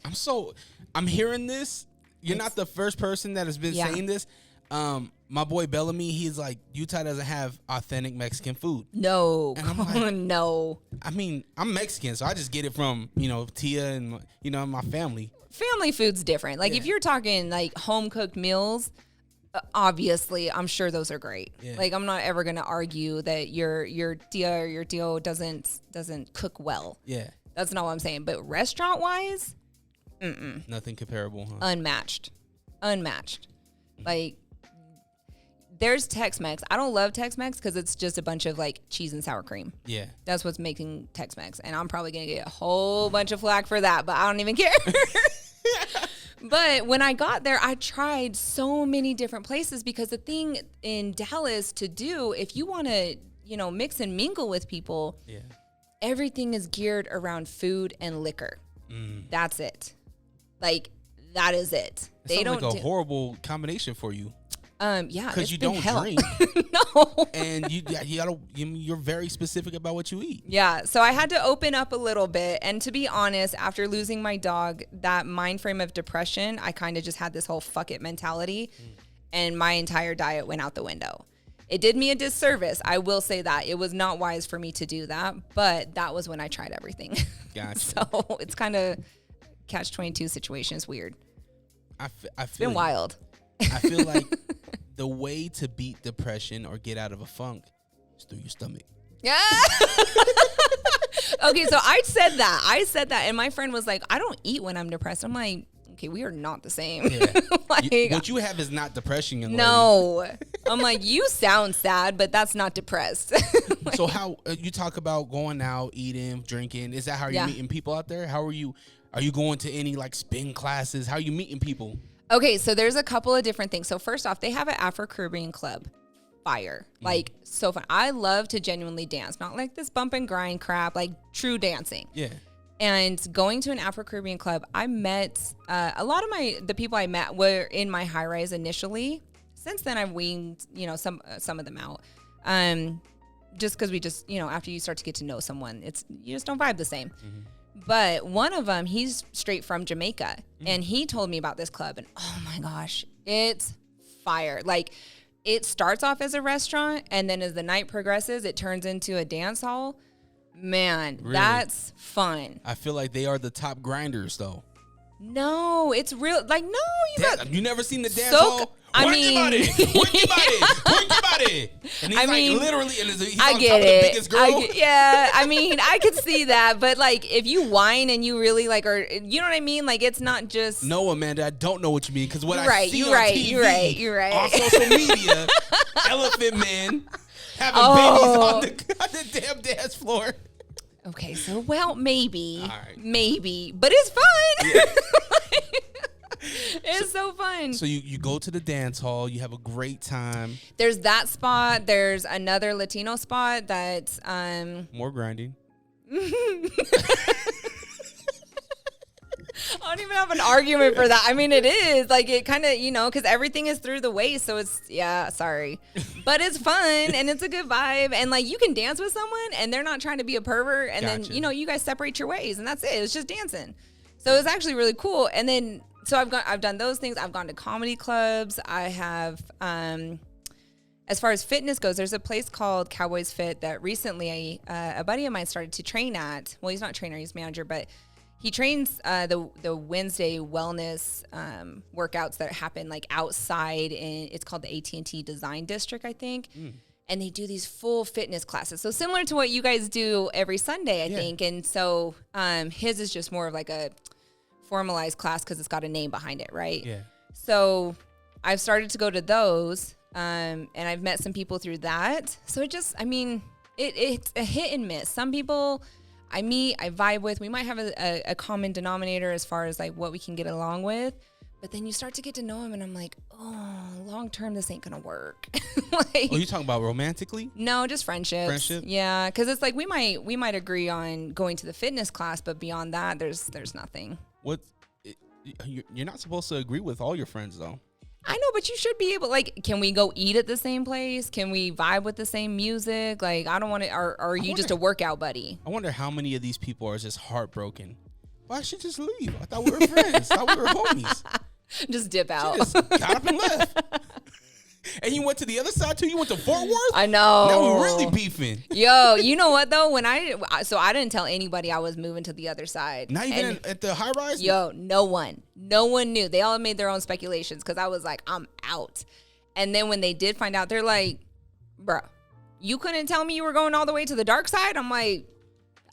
I'm hearing this. You're not the first person that has been saying this. My boy Bellamy, he's like, Utah doesn't have authentic Mexican food. No. And I'm like, no. I mean, I'm Mexican, so I just get it from, Tia and, my family. Family food's different. Like if you're talking like home cooked meals, obviously, I'm sure those are great. Yeah. Like I'm not ever gonna argue that your tia or your tio doesn't cook well. Yeah, that's not what I'm saying. But restaurant wise, nothing comparable. Huh? Unmatched. Like there's Tex-Mex. I don't love Tex-Mex because it's just a bunch of like cheese and sour cream. Yeah, that's what's making Tex-Mex, and I'm probably gonna get a whole bunch of flack for that, but I don't even care. But when I got there, I tried so many different places because the thing in Dallas to do, if you want to, mix and mingle with people, everything is geared around food and liquor. That's it. Like, that is it. They don't like a horrible combination for you. Yeah, because you don't drink. No, and you're very specific about what you eat. Yeah, so I had to open up a little bit, and to be honest, after losing my dog, that mind frame of depression, I kind of just had this whole fuck it mentality, and my entire diet went out the window. It did me a disservice. I will say that. It was not wise for me to do that, but that was when I tried everything. Gotcha. So it's kind of catch-22 situation. It's weird. I feel It's been wild. I feel like the way to beat depression or get out of a funk is through your stomach. Yeah. Okay, so I said that. And my friend was like, I don't eat when I'm depressed. I'm like, okay, we are not the same. Yeah. Like, what you have is not depression, young lady. no. I'm like, you sound sad, but that's not depressed. Like, So how you talk about going out, eating, drinking? Is that how you're meeting people out there? How are you? Are you going to any like spin classes? How are you meeting people? okay, so there's a couple of different things. So first off, they have an Afro-Caribbean club. Fire. Like, so fun. I love to genuinely dance. Not like this bump and grind crap, like true dancing. Yeah. And going to an Afro-Caribbean club, I met a lot of the people I met were in my high rise initially. Since then, I've weaned, some of them out. Just because we just, after you start to get to know someone, you just don't vibe the same. Mm-hmm. But one of them, he's straight from Jamaica, and he told me about this club, and oh my gosh, it's fire. Like, it starts off as a restaurant, and then as the night progresses, it turns into a dance hall. Man, really? That's fun. I feel like they are the top grinders, though. No, it's real. Like, no, you never seen the dance hall? I Work mean, your body, work your body, work your body. And he's literally, and he's I on get top of the it. biggest girl. Yeah, I mean, I could see that, but like, if you whine and you really like, or you know what I mean? Like, it's not just. No, Amanda, I don't know what you mean, because what I see you're on right, TV, you're right. on social media, elephant men having babies on the damn dance floor. Okay, so maybe, All right. maybe, but it's fun. Yeah. It's so fun. So you go to the dance hall, you have a great time. There's that spot. There's another Latino spot that's More grinding. I don't even have an argument for that. I mean, it is like it kind of, because everything is through the waist. So it's, sorry. But it's fun and it's a good vibe. And like you can dance with someone and they're not trying to be a pervert. And Gotcha. then, you guys separate your ways and that's it. It's just dancing. So it's actually really cool. And then, so I've done those things. I've gone to comedy clubs. I have, as far as fitness goes, there's a place called Cowboys Fit that recently a buddy of mine started to train at. Well, he's not a trainer, he's manager, but he trains the Wednesday wellness workouts that happen like outside it's called the AT&T Design District, I think. And they do these full fitness classes. So similar to what you guys do every Sunday, I think. And so his is just more of like a formalized class because it's got a name behind it, right? Yeah. So I've started to go to those and I've met some people through that. So it's a hit and miss. Some people I meet, I vibe with, we might have a common denominator as far as like what we can get along with. But then you start to get to know them and I'm like, oh, long term, this ain't going to work. Like, you talking about romantically? No, just friendships. Friendship? Yeah, because it's like we might agree on going to the fitness class, but beyond that, there's nothing. You're not supposed to agree with all your friends, though. I know, but you should be able, like, can we go eat at the same place? Can we vibe with the same music? Like, I don't want to, or are you just a workout buddy? I wonder how many of these people are just heartbroken. Why should just leave? I thought we were friends. I thought we were homies. Just dip out. She just got up and left. And you went to the other side too? You went to Fort Worth? I know. Now we're really beefing. Yo, you know what though? So I didn't tell anybody I was moving to the other side. Not even at the high rise? Yo, no one knew. They all made their own speculations because I was like, I'm out. And then when they did find out, they're like, bro, you couldn't tell me you were going all the way to the dark side? I'm like,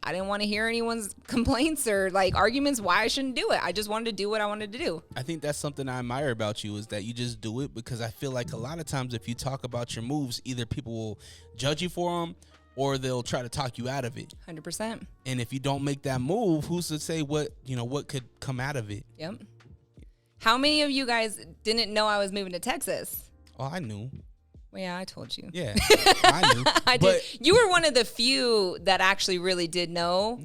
I didn't want to hear anyone's complaints or like arguments why I shouldn't do it. I just wanted to do what I wanted to do. I think that's something I admire about you is that you just do it, because I feel like a lot of times if you talk about your moves, either people will judge you for them or they'll try to talk you out of it. 100%. And if you don't make that move, who's to say what could come out of it? Yep. How many of you guys didn't know I was moving to Texas? Oh, I knew. Well, yeah, I told you. Yeah, I knew. I did. You were one of the few that actually really did know.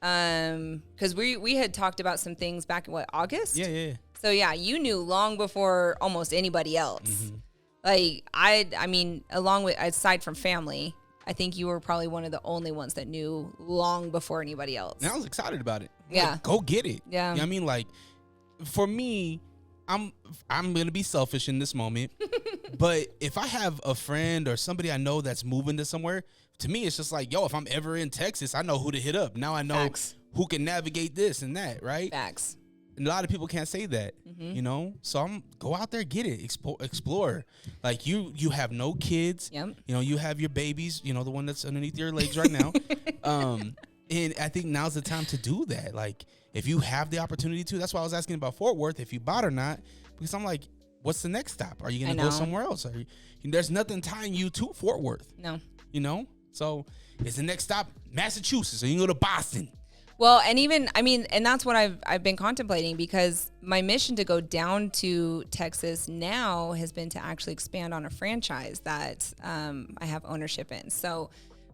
Yeah. Because we had talked about some things back in August? Yeah. So yeah, you knew long before almost anybody else. Mm-hmm. Like I mean, along with, aside from family, I think you were probably one of the only ones that knew long before anybody else. And I was excited about it. Yeah. Like, go get it. Yeah. You know what I mean? Like, for me, I'm going to be selfish in this moment, But if I have a friend or somebody I know that's moving to somewhere, to me, it's just like, yo, if I'm ever in Texas, I know who to hit up. Now I know Facts. who can navigate this and that, right? Facts. And a lot of people can't say that, you know? So I'm go out there, get it, explore. Like you have no kids. Yep. You know, you have your babies, you know, the one that's underneath your legs right now. And I think now's the time to do that. Like if you have the opportunity to, that's why I was asking about Fort Worth, if you bought or not, because I'm like, what's the next stop? Are you going to go somewhere else? There's nothing tying you to Fort Worth. No. You know? So is the next stop Massachusetts, or you can go to Boston? Well, and even, I mean, and that's what I've been contemplating, because my mission to go down to Texas now has been to actually expand on a franchise that I have ownership in. So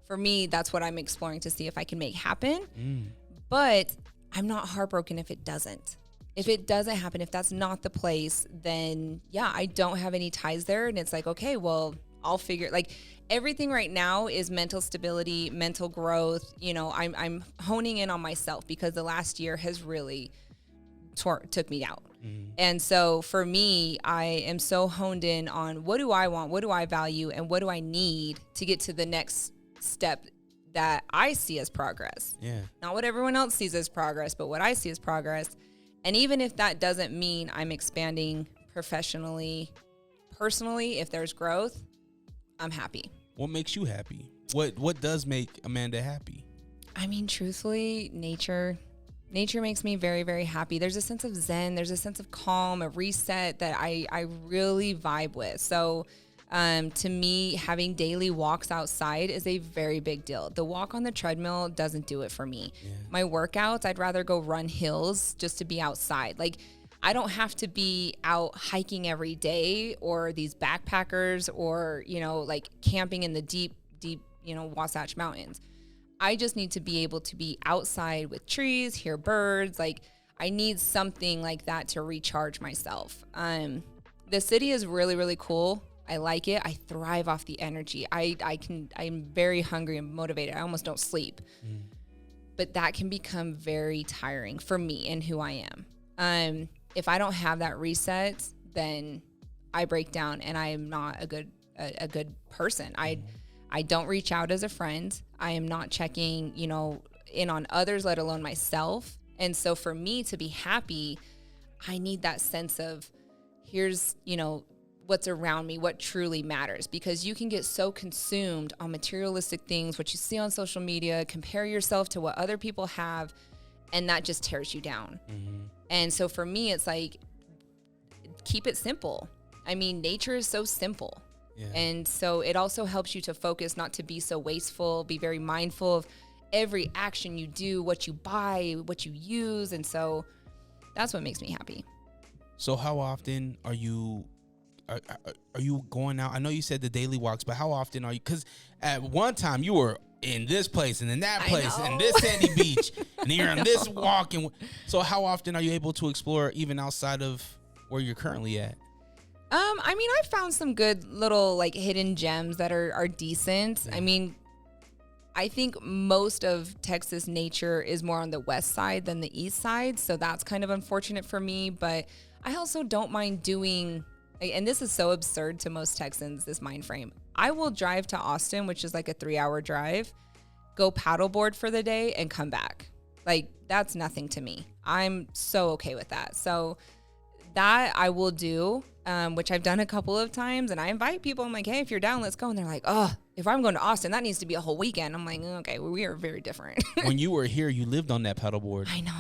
for me, that's what I'm exploring to see if I can make happen. But I'm not heartbroken if it doesn't. If it doesn't happen, if that's not the place, then yeah, I don't have any ties there. And it's like, okay, well, I'll figure, like, everything right now is mental stability, mental growth. You know, I'm honing in on myself, because the last year has really took me out. And so for me, I am so honed in on what do I want, what do I value, and what do I need to get to the next step that I see as progress. Yeah. Not what everyone else sees as progress, but what I see as progress. And even if that doesn't mean I'm expanding professionally, personally, if there's growth, I'm happy. What makes you happy? What does make Amanda happy? I mean, truthfully, nature makes me very, very happy. There's a sense of zen. There's a sense of calm, a reset that I really vibe with. So to me, having daily walks outside is a very big deal. The walk on the treadmill doesn't do it for me. Yeah. My workouts, I'd rather go run hills just to be outside. Like, I don't have to be out hiking every day, or these backpackers, or, you know, like camping in the deep, you know, Wasatch Mountains. I just need to be able to be outside with trees, hear birds. Like, I need something like that to recharge myself. The city is really, really cool. I like it. I thrive off the energy. I'm very hungry and motivated. I almost don't sleep. But that can become very tiring for me and who I am. If I don't have that reset, then I break down, and I am not a good person. I don't reach out as a friend. I am not checking, you know, in on others, let alone myself. And so for me to be happy, I need that sense of, here's, you know, what's around me, what truly matters, because you can get so consumed on materialistic things, what you see on social media, compare yourself to what other people have, and that just tears you down. And so for me, it's like, keep it simple. I mean, nature is so simple. Yeah. And so it also helps you to focus, not to be so wasteful, be very mindful of every action you do, what you buy, what you use. And so that's what makes me happy. So how often are you going out? I know you said the daily walks, but how often are you? Because at one time you were in this place and in that place and this sandy beach, and you're on this walk. And so how often are you able to explore even outside of where you're currently at? I mean, I've found some good little like hidden gems that are decent. Yeah. I mean, I think most of Texas nature is more on the west side than the east side. So that's kind of unfortunate for me, but I also don't mind doing, and this is so absurd to most Texans, this mind frame. I will drive to Austin, which is like a 3-hour drive, go paddleboard for the day and come back. Like, that's nothing to me. I'm so okay with that. So that I will do, which I've done a couple of times, and I invite people. I'm like, hey, if you're down, let's go. And they're like, oh, if I'm going to Austin, that needs to be a whole weekend. I'm like, okay, well, we are very different. When you were here, you lived on that paddleboard. I know.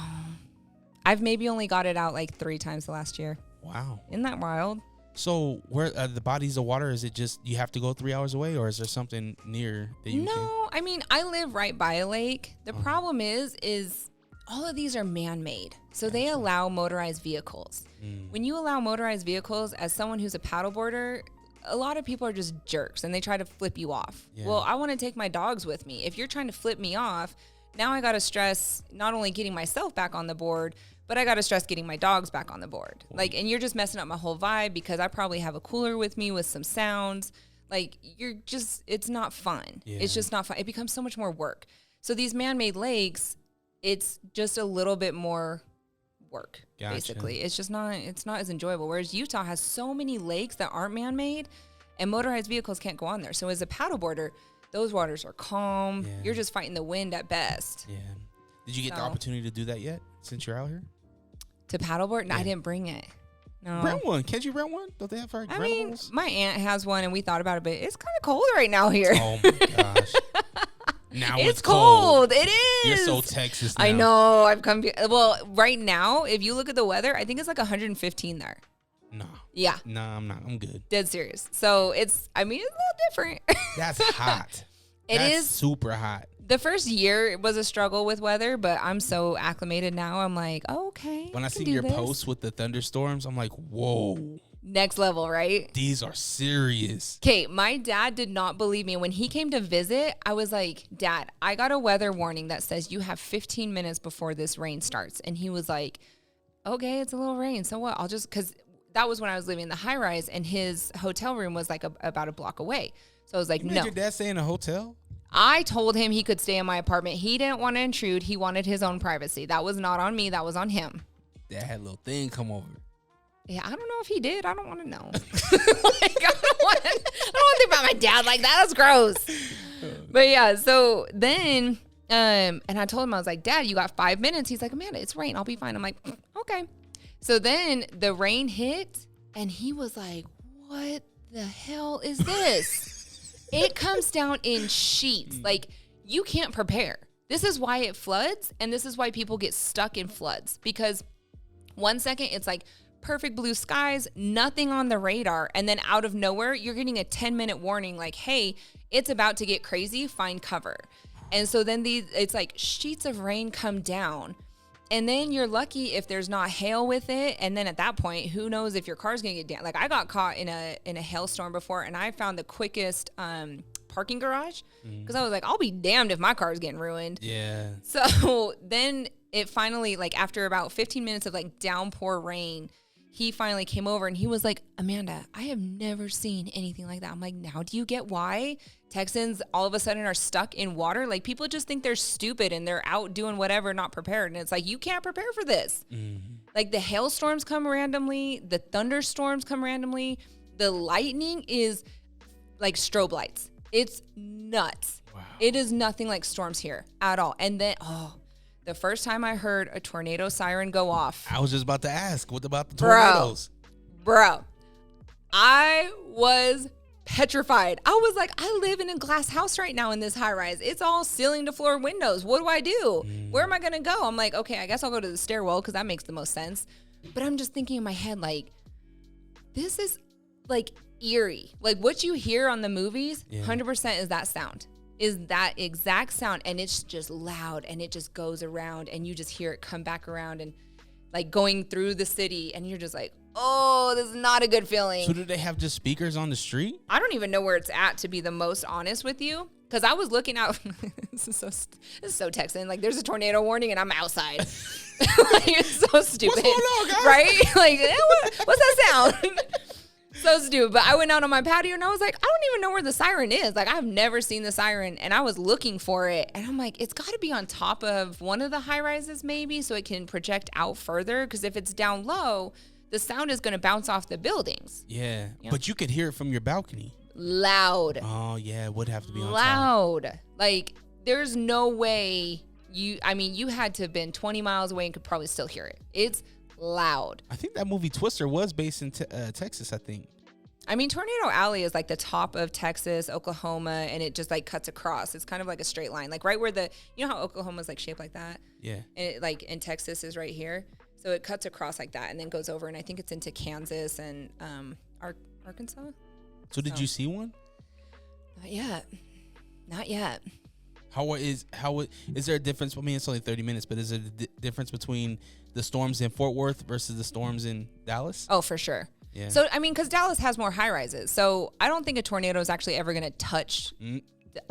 I've maybe only got it out like 3 times the last year. Wow. Isn't that wild? So where the bodies of water, is it just you have to go 3 hours away, or is there something near that you can? I mean, I live right by a lake. The problem is all of these are man-made. So they allow motorized vehicles. When you allow motorized vehicles, as someone who's a paddleboarder, a lot of people are just jerks and they try to flip you off. Yeah. Well, I want to take my dogs with me. If you're trying to flip me off, now I got to stress not only getting myself back on the board, but I got to stress getting my dogs back on the board. Cool. Like, and you're just messing up my whole vibe because I probably have a cooler with me with some sounds. Like, it's not fun. Yeah. It's just not fun. It becomes so much more work. So these man-made lakes, it's just a little bit more work, basically. It's not as enjoyable. Whereas Utah has so many lakes that aren't man-made and motorized vehicles can't go on there. So as a paddleboarder, those waters are calm. Yeah. You're just fighting the wind at best. Yeah. Did you get the opportunity to do that yet since you're out here? To paddleboard? No, Yeah. I didn't bring it. No. Rent one. Can't you rent one? Don't they have for I mean, rentals? my aunt has one, and we thought about it, but it's kind of cold right now here. Oh my gosh. Now it's cold. It is. You're so Texas now. I know. I've come. Well, right now, if you look at the weather, I think it's like 115 there. No. Yeah. No, I'm not. I'm good. Dead serious. So it's a little different. That's hot. It is super hot. The first year it was a struggle with weather, but I'm so acclimated now. I'm like, oh, okay. When I can see do your this. posts with the thunderstorms, I'm like, whoa. Next level, right? These are serious. Okay, my dad did not believe me. When he came to visit, I was like, Dad, I got a weather warning that says you have 15 minutes before this rain starts. And he was like, okay, it's a little rain. So what? I'll just, because that was when I was living in the high rise and his hotel room was like about a block away. So I was like, You no. made your dad stay in a hotel? I told him he could stay in my apartment. He didn't want to intrude. He wanted his own privacy. That was not on me. That was on him. Dad had a little thing come over. Yeah, I don't know if he did. I don't want to know. Like, I don't want to think about my dad like that. That's gross. But yeah, so then, and I told him, I was like, Dad, you got 5 minutes. He's like, Amanda, it's rain. I'll be fine. I'm like, okay. So then the rain hit, and he was like, what the hell is this? It comes down in sheets. Like, you can't prepare. This is why it floods, and this is why people get stuck in floods. Because 1 second, it's like perfect blue skies, nothing on the radar, and then out of nowhere, you're getting a 10-minute warning like, hey, it's about to get crazy, find cover. And so then it's like sheets of rain come down, and then you're lucky if there's not hail with it, and then at that point, who knows if your car's gonna get down. Like, I got caught in a hailstorm before, and I found the quickest parking garage, because I was like, I'll be damned if my car's getting ruined. Yeah. So then it finally, like, after about 15 minutes of like downpour rain, he finally came over and he was like, Amanda, I have never seen anything like that. I'm like, now do you get why Texans all of a sudden are stuck in water? Like, people just think they're stupid and they're out doing whatever, not prepared. And it's like, you can't prepare for this. Mm-hmm. Like, the hailstorms come randomly, the thunderstorms come randomly, the lightning is like strobe lights. It's nuts. Wow. It is nothing like storms here at all. And then, the first time I heard a tornado siren go off. I was just about to ask, what about the tornadoes? Bro, I was petrified. I was like, I live in a glass house right now in this high rise. It's all ceiling to floor windows. What do I do? Where am I going to go? I'm like, okay, I guess I'll go to the stairwell because that makes the most sense. But I'm just thinking in my head, like, this is like eerie. Like, what you hear on the movies, 100% is that sound. Is that exact sound, and it's just loud, and it just goes around, and you just hear it come back around and like going through the city, and you're just like, oh, this is not a good feeling. So do they have just speakers on the street? I don't even know where it's at, to be the most honest with you, because I was looking out. This is so Texan. Like, there's a tornado warning, and I'm outside. Like, it's so stupid. What's going on, guys? Right? Like, what's that sound? So stupid. But I went out on my patio and I was like, I don't even know where the siren is. Like, I've never seen the siren, and I was looking for it. And I'm like, it's got to be on top of one of the high rises maybe, so it can project out further. Because if it's down low, the sound is going to bounce off the buildings. Yeah. But you could hear it from your balcony. Loud. Oh, yeah. It would have to be on top. Loud. Like, there's no way you had to have been 20 miles away and could probably still hear it. It's loud. I think that movie Twister was based in Texas, I think. I mean, Tornado Alley is like the top of Texas, Oklahoma, and it just like cuts across. It's kind of like a straight line, like right where you know how Oklahoma's like shaped like that? Yeah. And it, like in Texas is right here. So it cuts across like that and then goes over, and I think it's into Kansas and Arkansas. So did you see one? Not yet. Is there a difference? I mean, it's only 30 minutes, but is there a difference between the storms in Fort Worth versus the storms in Dallas? Oh, for sure. Yeah. So, I mean, because Dallas has more high rises. So I don't think a tornado is actually ever going to touch.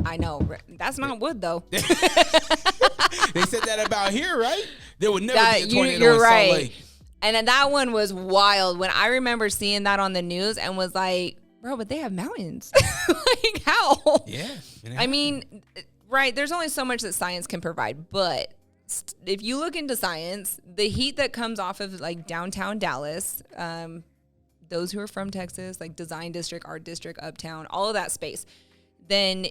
I know. That's not wood, though. They said that about here, right? There would never be a tornado you're in right. Salt Lake. And then that one was wild. When I remember seeing that on the news and was like, bro, but they have mountains. Like, how? Yeah. I mean, right, there's only so much that science can provide. But if you look into science, the heat that comes off of, like, downtown Dallas, those who are from Texas, like Design District, Art District, Uptown, all of that space, then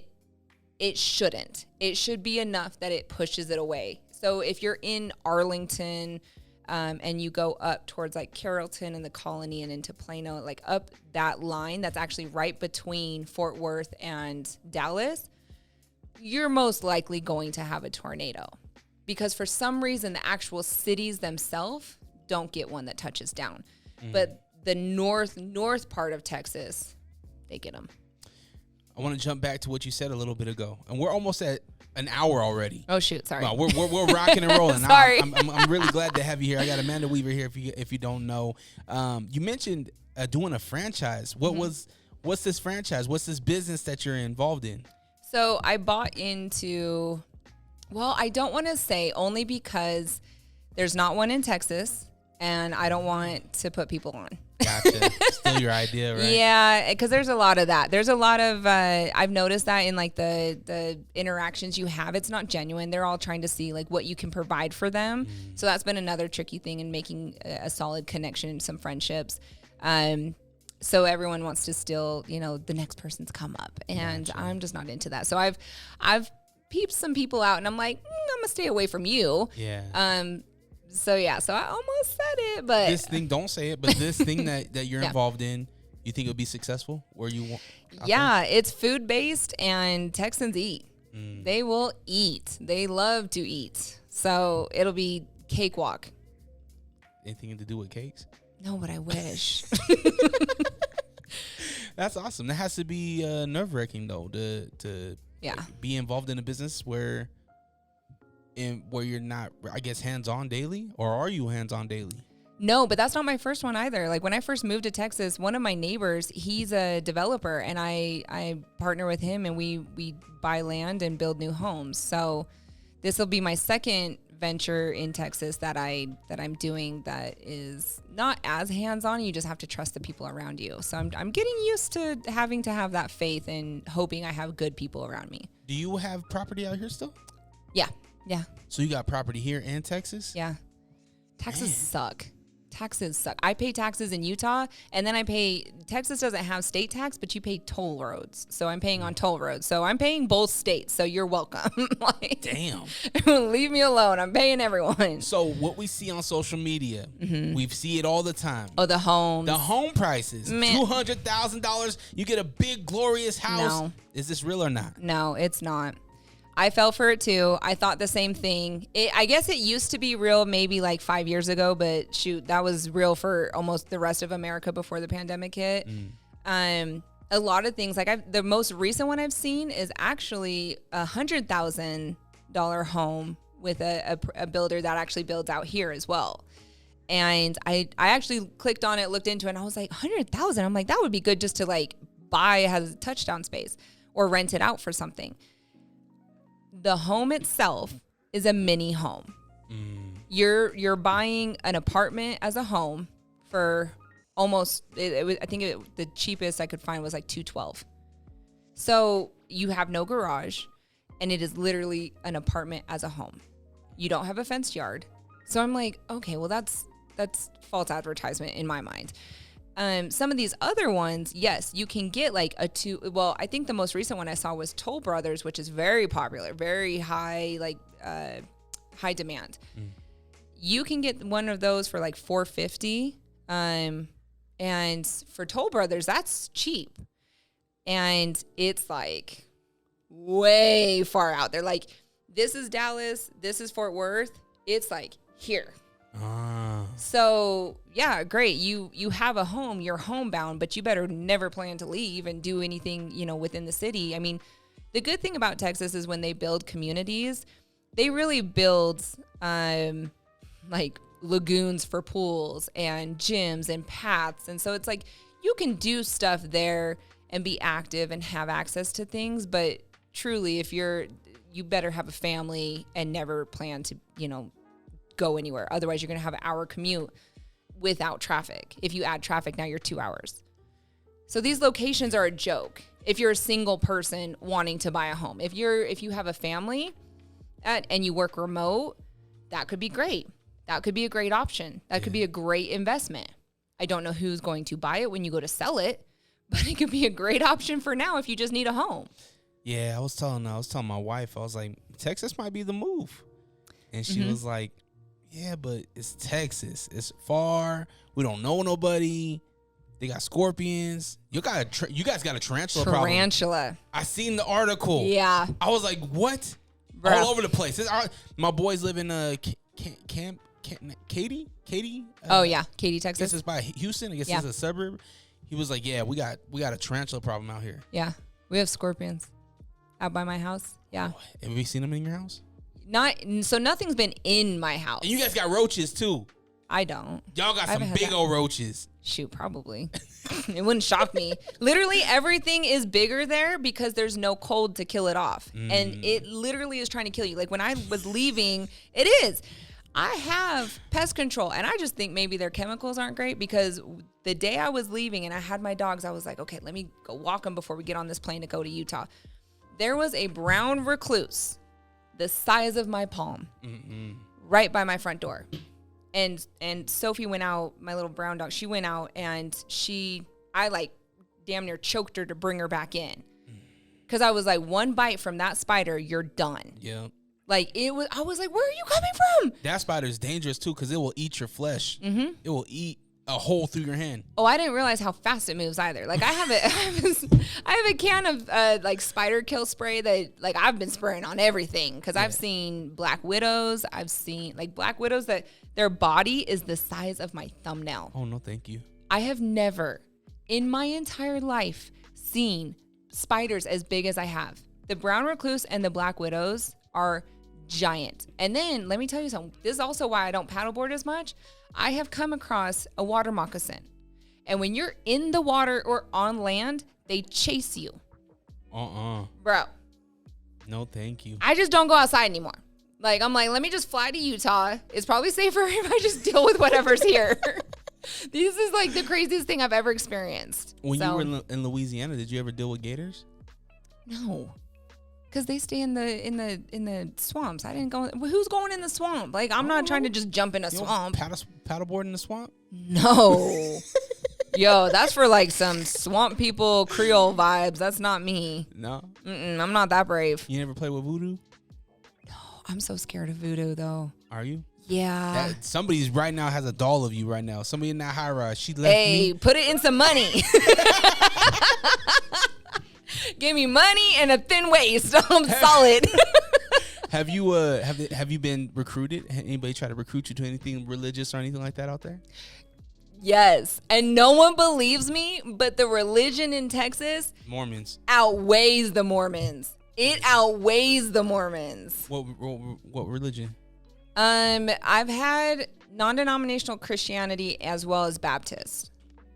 it shouldn't. It should be enough that it pushes it away. So if you're in Arlington and you go up towards like Carrollton and the Colony and into Plano, like up that line that's actually right between Fort Worth and Dallas, you're most likely going to have a tornado. Because for some reason, the actual cities themselves don't get one that touches down. But the north part of Texas, they get them. I want to jump back to what you said a little bit ago, and we're almost at an hour already. Oh shoot, sorry. Wow, we're rocking and rolling. Sorry. I'm really glad to have you here. I got Amanda Weaver here. If you don't know, you mentioned doing a franchise. What's this franchise? What's this business that you're involved in? So I bought into, well, I don't want to say, only because there's not one in Texas, and I don't want to put people on. Gotcha. Still your idea, right? Yeah, because there's a lot of that. There's a lot of, I've noticed that in like the interactions you have, it's not genuine. They're all trying to see like what you can provide for them. So that's been another tricky thing in making a solid connection and some friendships. So everyone wants to still, the next person's come up, and gotcha. I'm just not into that. So I've peeped some people out, and I'm like, I'm gonna stay away from you. Yeah. So I almost said it, but this thing, don't say it, but this thing that you're involved in, you think it'll be successful where you want? Yeah, it's food based, and Texans eat. They will eat. They love to eat. So it'll be cakewalk. Anything to do with cakes? No, but I wish. That's awesome. That has to be nerve-wracking though, to be involved in a business where you're not, I guess, hands-on daily, or are you hands-on daily? No, but that's not my first one either. Like when I first moved to Texas, one of my neighbors, he's a developer, and I partner with him, and we buy land and build new homes. So this will be my second venture in Texas that I'm doing that is not as hands-on. You just have to trust the people around you. So I'm getting used to having to have that faith and hoping I have good people around me. Do you have property out here still? Yeah. So you got property here in Texas? Yeah. Taxes suck. Taxes suck. I pay taxes in Utah, and then Texas doesn't have state tax, but you pay toll roads. So I'm paying on toll roads. So I'm paying both states. So you're welcome. Damn. Leave me alone. I'm paying everyone. So what we see on social media, we see it all the time. Oh, the homes. The home prices. Man. $200,000. You get a big, glorious house. No. Is this real or not? No, it's not. I fell for it too. I thought the same thing. I guess it used to be real maybe like 5 years ago, but shoot, that was real for almost the rest of America before the pandemic hit. A lot of things, like the most recent one I've seen is actually $100,000 home with a builder that actually builds out here as well. And I actually clicked on it, looked into it, and I was like, 100,000. I'm like, that would be good just to like buy as a touchdown space or rent it out for something. The home itself is a mini home. You're buying an apartment as a home for almost, I think the cheapest I could find was like $212. So you have no garage, and it is literally an apartment as a home. You don't have a fenced yard. So I'm like, okay, well that's false advertisement in my mind. Some of these other ones, yes, you can get like I think the most recent one I saw was Toll Brothers, which is very popular, very high, high demand. You can get one of those for like $450. And for Toll Brothers, that's cheap. And it's like way far out there. Like this is Dallas, this is Fort Worth. It's like here. So yeah, great. You have a home, you're homebound, but you better never plan to leave and do anything, within the city. I mean, the good thing about Texas is when they build communities, they really build like lagoons for pools and gyms and paths. And so it's like you can do stuff there and be active and have access to things. But truly, you better have a family and never plan to, go anywhere. Otherwise, you're going to have an hour commute without traffic. If you add traffic, now you're 2 hours. So these locations are a joke. If you're a single person wanting to buy a home, if you have a family and you work remote, that could be great. That could be a great option. That could be a great investment. I don't know who's going to buy it when you go to sell it, but it could be a great option for now if you just need a home. Yeah, I was telling my wife, I was like, Texas might be the move. And she was like, yeah, but it's Texas. It's far. We don't know nobody. They got scorpions. You guys got a tarantula problem. Tarantula. I seen the article. Yeah. I was like, what? Bruh. All over the place. My boys live in Katy. Oh yeah, Katy, I guess Texas. it's by Houston. I guess it's a suburb. He was like, yeah, we got a tarantula problem out here. Yeah, we have scorpions out by my house. Yeah. Have you seen them in your house? Nothing's been in my house. And you guys got roaches too. I don't. Y'all got I some haven't had big that. old roaches. Shoot, probably. It wouldn't shock me. Literally everything is bigger there because there's no cold to kill it off. And it literally is trying to kill you. Like when I was leaving, it is. I have pest control, and I just think maybe their chemicals aren't great because the day I was leaving and I had my dogs, I was like, okay, let me go walk them before we get on this plane to go to Utah. There was a brown recluse the size of my palm right by my front door. And Sophie went out, my little brown dog, she went out and I like damn near choked her to bring her back in. Cause I was like, one bite from that spider, you're done. Yeah. Like I was like, where are you coming from? That spider is dangerous too because it will eat your flesh. Mm-hmm. It will eat a hole through your hand. Oh, I didn't realize how fast it moves either. Like I have a can of like spider kill spray that like I've been spraying on everything because I've seen black widows. I've seen like black widows that their body is the size of my thumbnail. Oh no, thank you. I have never in my entire life seen spiders as big as I have. The brown recluse and the black widows are giant. And then let me tell you something. This is also why I don't paddleboard as much. I have come across a water moccasin. And when you're in the water or on land, they chase you. Bro. No, thank you. I just don't go outside anymore. Like, I'm like, let me just fly to Utah. It's probably safer if I just deal with whatever's here. This is like the craziest thing I've ever experienced. When you were in Louisiana, did you ever deal with gators? No. Because they stay in the swamps. I didn't go. Who's going in the swamp? Like, I'm not trying to just jump in a swamp. Paddleboard in the swamp? No. Yo, that's for like some swamp people Creole vibes. That's not me. No? I'm not that brave. You never play with voodoo? No, I'm so scared of voodoo though. Are you? Yeah. Somebody's right now has a doll of you right now. Somebody in that high rise. She left me. Hey, put it in some money. Give me money and a thin waist. I'm solid. Have you been recruited? Anybody try to recruit you to anything religious or anything like that out there? Yes. And no one believes me, but the religion in Texas Mormons outweighs the Mormons. It outweighs the Mormons. What religion? I've had non-denominational Christianity as well as Baptist.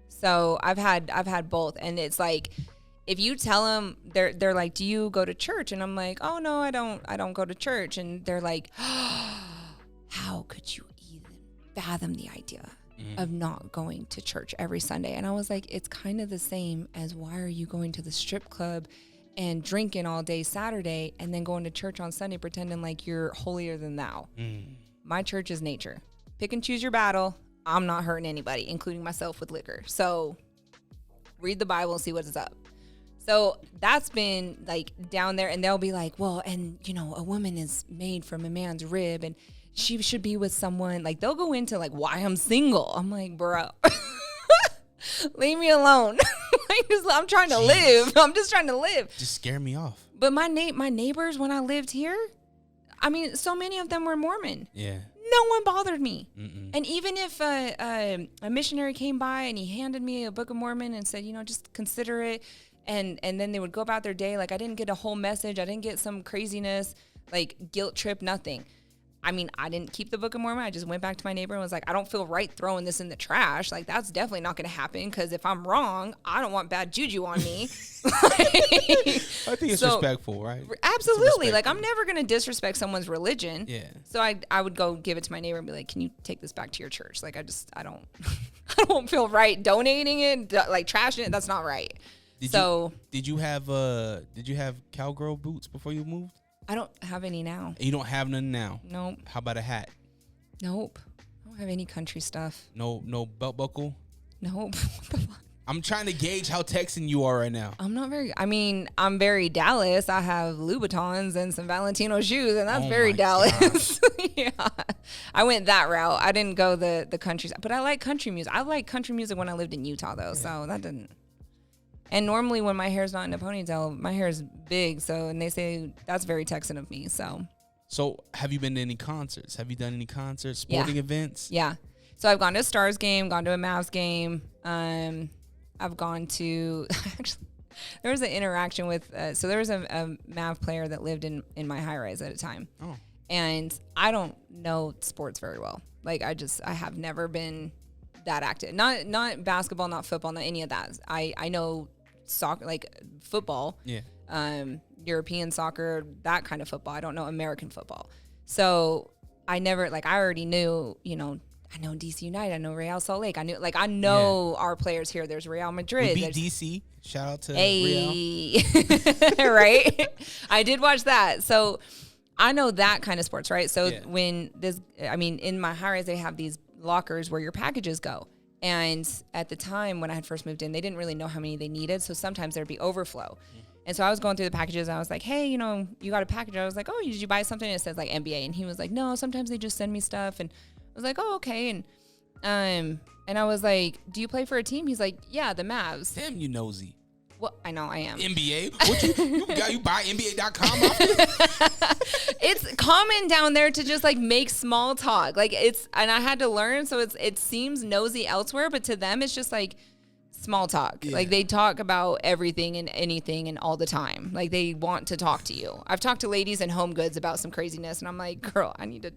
So I've had both, and it's like if you tell them, they're like, do you go to church? And I'm like, oh no, I don't go to church. And they're like, how could you even fathom the idea of not going to church every Sunday? And I was like, it's kind of the same as why are you going to the strip club and drinking all day Saturday and then going to church on Sunday pretending like you're holier than thou? My church is nature. Pick and choose your battle. I'm not hurting anybody, including myself with liquor. So read the Bible and see what is up. So that's been like down there, and they'll be like, well, and you know, a woman is made from a man's rib and she should be with someone. Like they'll go into like why I'm single. I'm like, bro, leave me alone. I'm trying to live. I'm just trying to live. Just scare me off. But my neighbors when I lived here, I mean, so many of them were Mormon. Yeah. No one bothered me. And even if a missionary came by and he handed me a Book of Mormon and said, you know, just consider it. And then they would go about their day. Like I didn't get a whole message. I didn't get some craziness, like guilt trip, nothing. I mean, I didn't keep the Book of Mormon. I just went back to my neighbor and was like, I don't feel right throwing this in the trash. Like that's definitely not going to happen because if I'm wrong, I don't want bad juju on me. I think it's respectful, right? Absolutely. Like I'm never going to disrespect someone's religion. Yeah. So I would go give it to my neighbor and be like, can you take this back to your church? Like I don't feel right donating it, like trashing it. That's not right. Did you have cowgirl boots before you moved? I don't have any now. You don't have none now? Nope. How about a hat? Nope. I don't have any country stuff. No belt buckle? Nope. What the fuck? I'm trying to gauge how Texan you are right now. I'm very Dallas. I have Louboutins and some Valentino shoes, and that's very Dallas. Yeah. I went that route. I didn't go the countryside, but I like country music. I like country music when I lived in Utah, though, so that didn't. And normally when my hair's not in a ponytail, my hair is big, and they say that's very Texan of me, so. So have you been to any concerts? Have you done any concerts, sporting events? Yeah. So I've gone to a Stars game, gone to a Mavs game. I've gone to actually there was an interaction with so there was a Mav player that lived in my high rise at a time. Oh. And I don't know sports very well. Like I have never been that active. Not basketball, not football, not any of that. I know soccer, like football. Yeah. European soccer, that kind of football. I don't know American football. So I already knew, I know DC United. I know Real Salt Lake. I know our players here. There's Real Madrid. We beat DC. Shout out to Real. Right? I did watch that. So I know that kind of sports, right? So when in my high rise, they have these lockers where your packages go. And at the time when I had first moved in, they didn't really know how many they needed. So sometimes there'd be overflow. And so I was going through the packages and I was like, hey, you got a package. I was like, oh, did you buy something? And it says like NBA. And he was like, no, sometimes they just send me stuff. And I was like, oh, okay. And I was like, do you play for a team? He's like, yeah, the Mavs. Damn, you nosy. Well, I know I am. NBA? What you buy NBA.com off of? It's common down there to just like make small talk. Like and I had to learn. So it seems nosy elsewhere, but to them, it's just like small talk. Yeah. Like they talk about everything and anything and all the time. Like they want to talk to you. I've talked to ladies in Home Goods about some craziness and I'm like, girl, I need to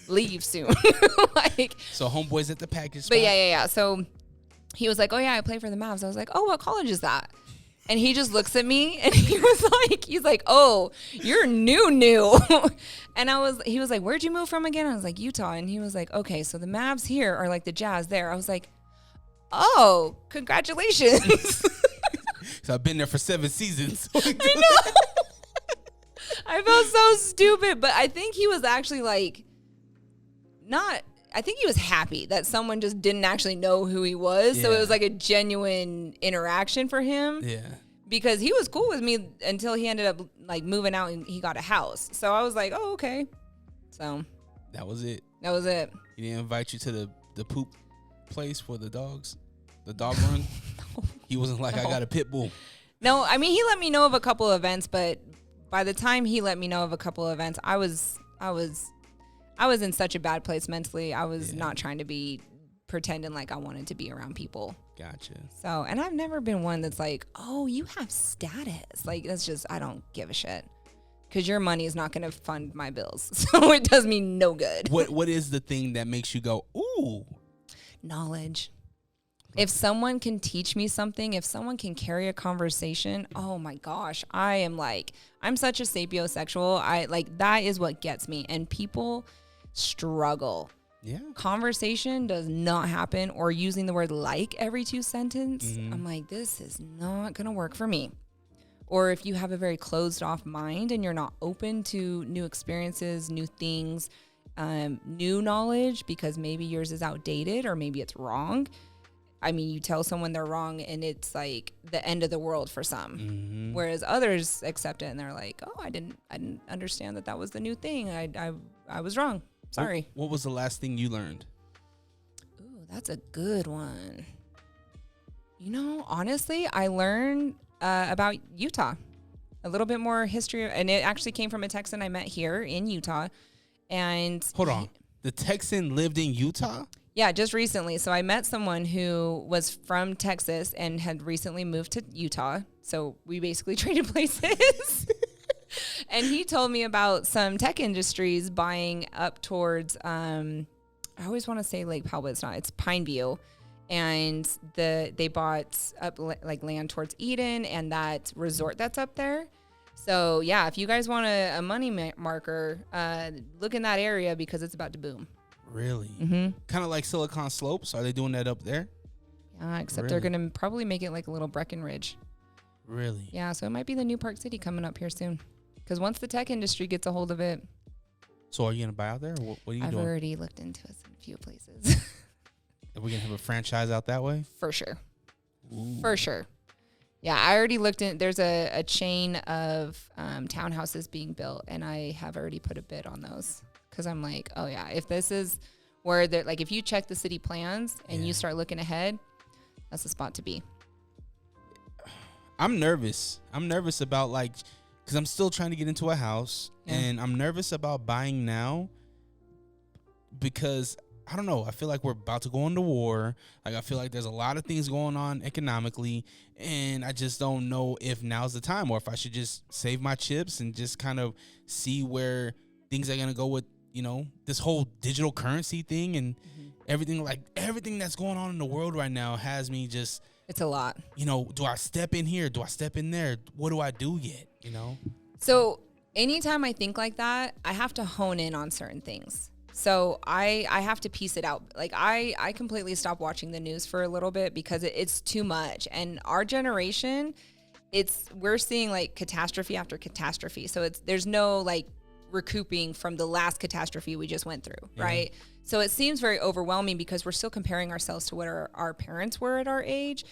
leave soon. So homeboys at the package spot. But yeah. So he was like, oh yeah, I play for the Mavs. I was like, oh, what college is that? And he just looks at me and he's like, oh, you're new. And he was like, where'd you move from again? I was like, Utah. And he was like, okay, so the Mavs here are like the Jazz there. I was like, oh, congratulations. So I've been there for 7 seasons. I know. I felt so stupid, but I think he was actually I think he was happy that someone just didn't actually know who he was. Yeah. So it was like a genuine interaction for him. Yeah. Because he was cool with me until he ended up like moving out and he got a house. So I was like, oh, okay. So that was it. He didn't invite you to the poop place for the dogs? The dog run? No. He wasn't like, I got a pit bull. No, I mean, he let me know of a couple of events, but by the time he let me know of a couple of events, I was in such a bad place mentally. I was not trying to be pretending like I wanted to be around people. Gotcha. So, and I've never been one that's like, oh, you have status. Like, that's just, I don't give a shit. Because your money is not going to fund my bills. So it does me no good. What is the thing that makes you go, ooh? Knowledge. If someone can teach me something, if someone can carry a conversation, oh my gosh, I'm such a sapiosexual. That is what gets me. And people struggle. Yeah. Conversation does not happen, or using the word like every 2 sentences. Mm-hmm. I'm like, this is not going to work for me. Or if you have a very closed off mind and you're not open to new experiences, new things, new knowledge, because maybe yours is outdated or maybe it's wrong. I mean, you tell someone they're wrong and it's like the end of the world for some. Mm-hmm. Whereas others accept it and they're like, oh, I didn't understand that was the new thing. I was wrong. Sorry. What was the last thing you learned? Ooh, that's a good one. Honestly, I learned about Utah, a little bit more history. And it actually came from a Texan I met here in Utah. And hold on. The Texan lived in Utah? Yeah, just recently. So I met someone who was from Texas and had recently moved to Utah. So we basically traded places. And he told me about some tech industries buying up towards, I always want to say Lake Powell, but it's not. It's Pineview. And they bought up like land towards Eden and that resort that's up there. So yeah, if you guys want a money marker, look in that area because it's about to boom. Really? Mm-hmm. Kind of like Silicon Slopes. Are they doing that up there? Yeah, except they're going to probably make it like a little Breckenridge. Really? Yeah, so it might be the new Park City coming up here soon. Because once the tech industry gets a hold of it. So are you going to buy out there? Or what are you doing? I've already looked into a few places. Are we gonna have a franchise out that way? For sure. Ooh. For sure. Yeah, I already looked in. There's a chain of townhouses being built, and I have already put a bid on those because I'm like, oh yeah, if this is where they're like, if you check the city plans and you start looking ahead, that's the spot to be. I'm nervous. I'm nervous about like, because I'm still trying to get into a house, and I'm nervous about buying now because I don't know. I feel like we're about to go into war. Like, I feel like there's a lot of things going on economically, and I just don't know if now's the time or if I should just save my chips and just kind of see where things are going to go with, you know, this whole digital currency thing and everything that's going on in the world right now has me just. It's a lot. You know, do I step in here? Do I step in there? What do I do yet? You know? So anytime I think like that, I have to hone in on certain things. So I have to piece it out. Like I completely stopped watching the news for a little bit because it's too much. And our generation, we're seeing like catastrophe after catastrophe. So there's no like recouping from the last catastrophe we just went through, right? So it seems very overwhelming because we're still comparing ourselves to what our parents were at our age,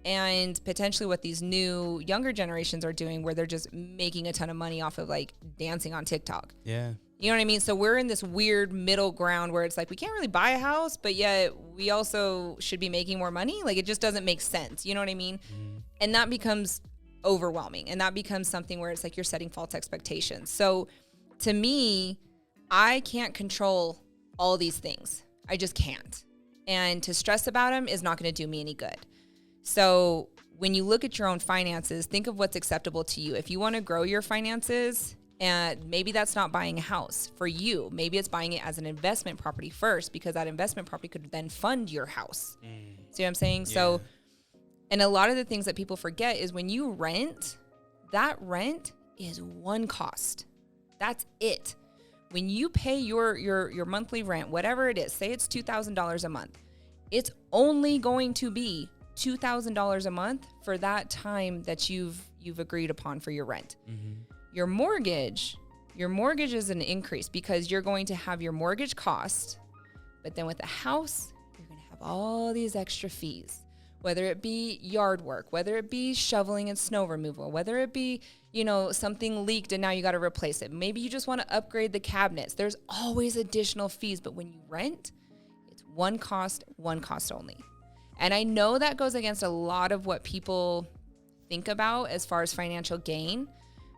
and potentially what these new younger generations are doing where they're just making a ton of money off of like dancing on TikTok. Yeah. You know what I mean? So we're in this weird middle ground where it's like we can't really buy a house, but yet we also should be making more money. Like it just doesn't make sense. You know what I mean? And that becomes overwhelming, and that becomes something where it's like you're setting false expectations. So to me, I can't control all these things. I just can't. And to stress about them is not going to do me any good. So when you look at your own finances, think of what's acceptable to you. If you want to grow your finances, and maybe that's not buying a house for you. Maybe it's buying it as an investment property first, because that investment property could then fund your house. See what I'm saying? Yeah. So, and a lot of the things that people forget is when you rent, that rent is one cost. That's it. When you pay your monthly rent, whatever it is, say it's $2,000 a month, it's only going to be $2,000 a month for that time that you've agreed upon for your rent. Your mortgage is an increase because you're going to have your mortgage cost, but then with a house, you're going to have all these extra fees, whether it be yard work, whether it be shoveling and snow removal, whether it be, you know, something leaked and now you got to replace it. Maybe you just want to upgrade the cabinets. There's always additional fees, but when you rent, it's one cost only. And I know that goes against a lot of what people think about as far as financial gain.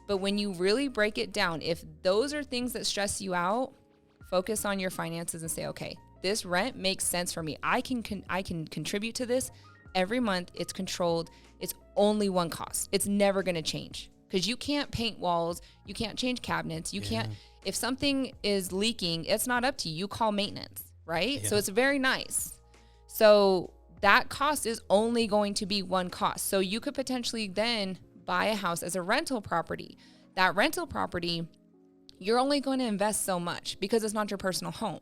But when you really break it down, if those are things that stress you out, focus on your finances and say, okay, this rent makes sense for me. I can contribute to this every month. It's controlled. It's only one cost. It's never going to change because you can't paint walls. You can't change cabinets. You can't. If something is leaking, it's not up to you. You call maintenance, right? Yeah. So it's very nice. So that cost is only going to be one cost. So you could potentially then buy a house as a rental property. That rental property, you're only going to invest so much because it's not your personal home.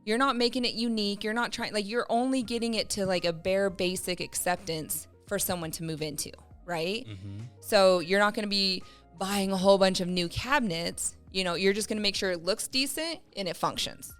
You're not making it unique. You're not trying, like, you're only getting it to like a bare basic acceptance for someone to move into, right? So you're not going to be buying a whole bunch of new cabinets. You know, you're just going to make sure it looks decent and it functions.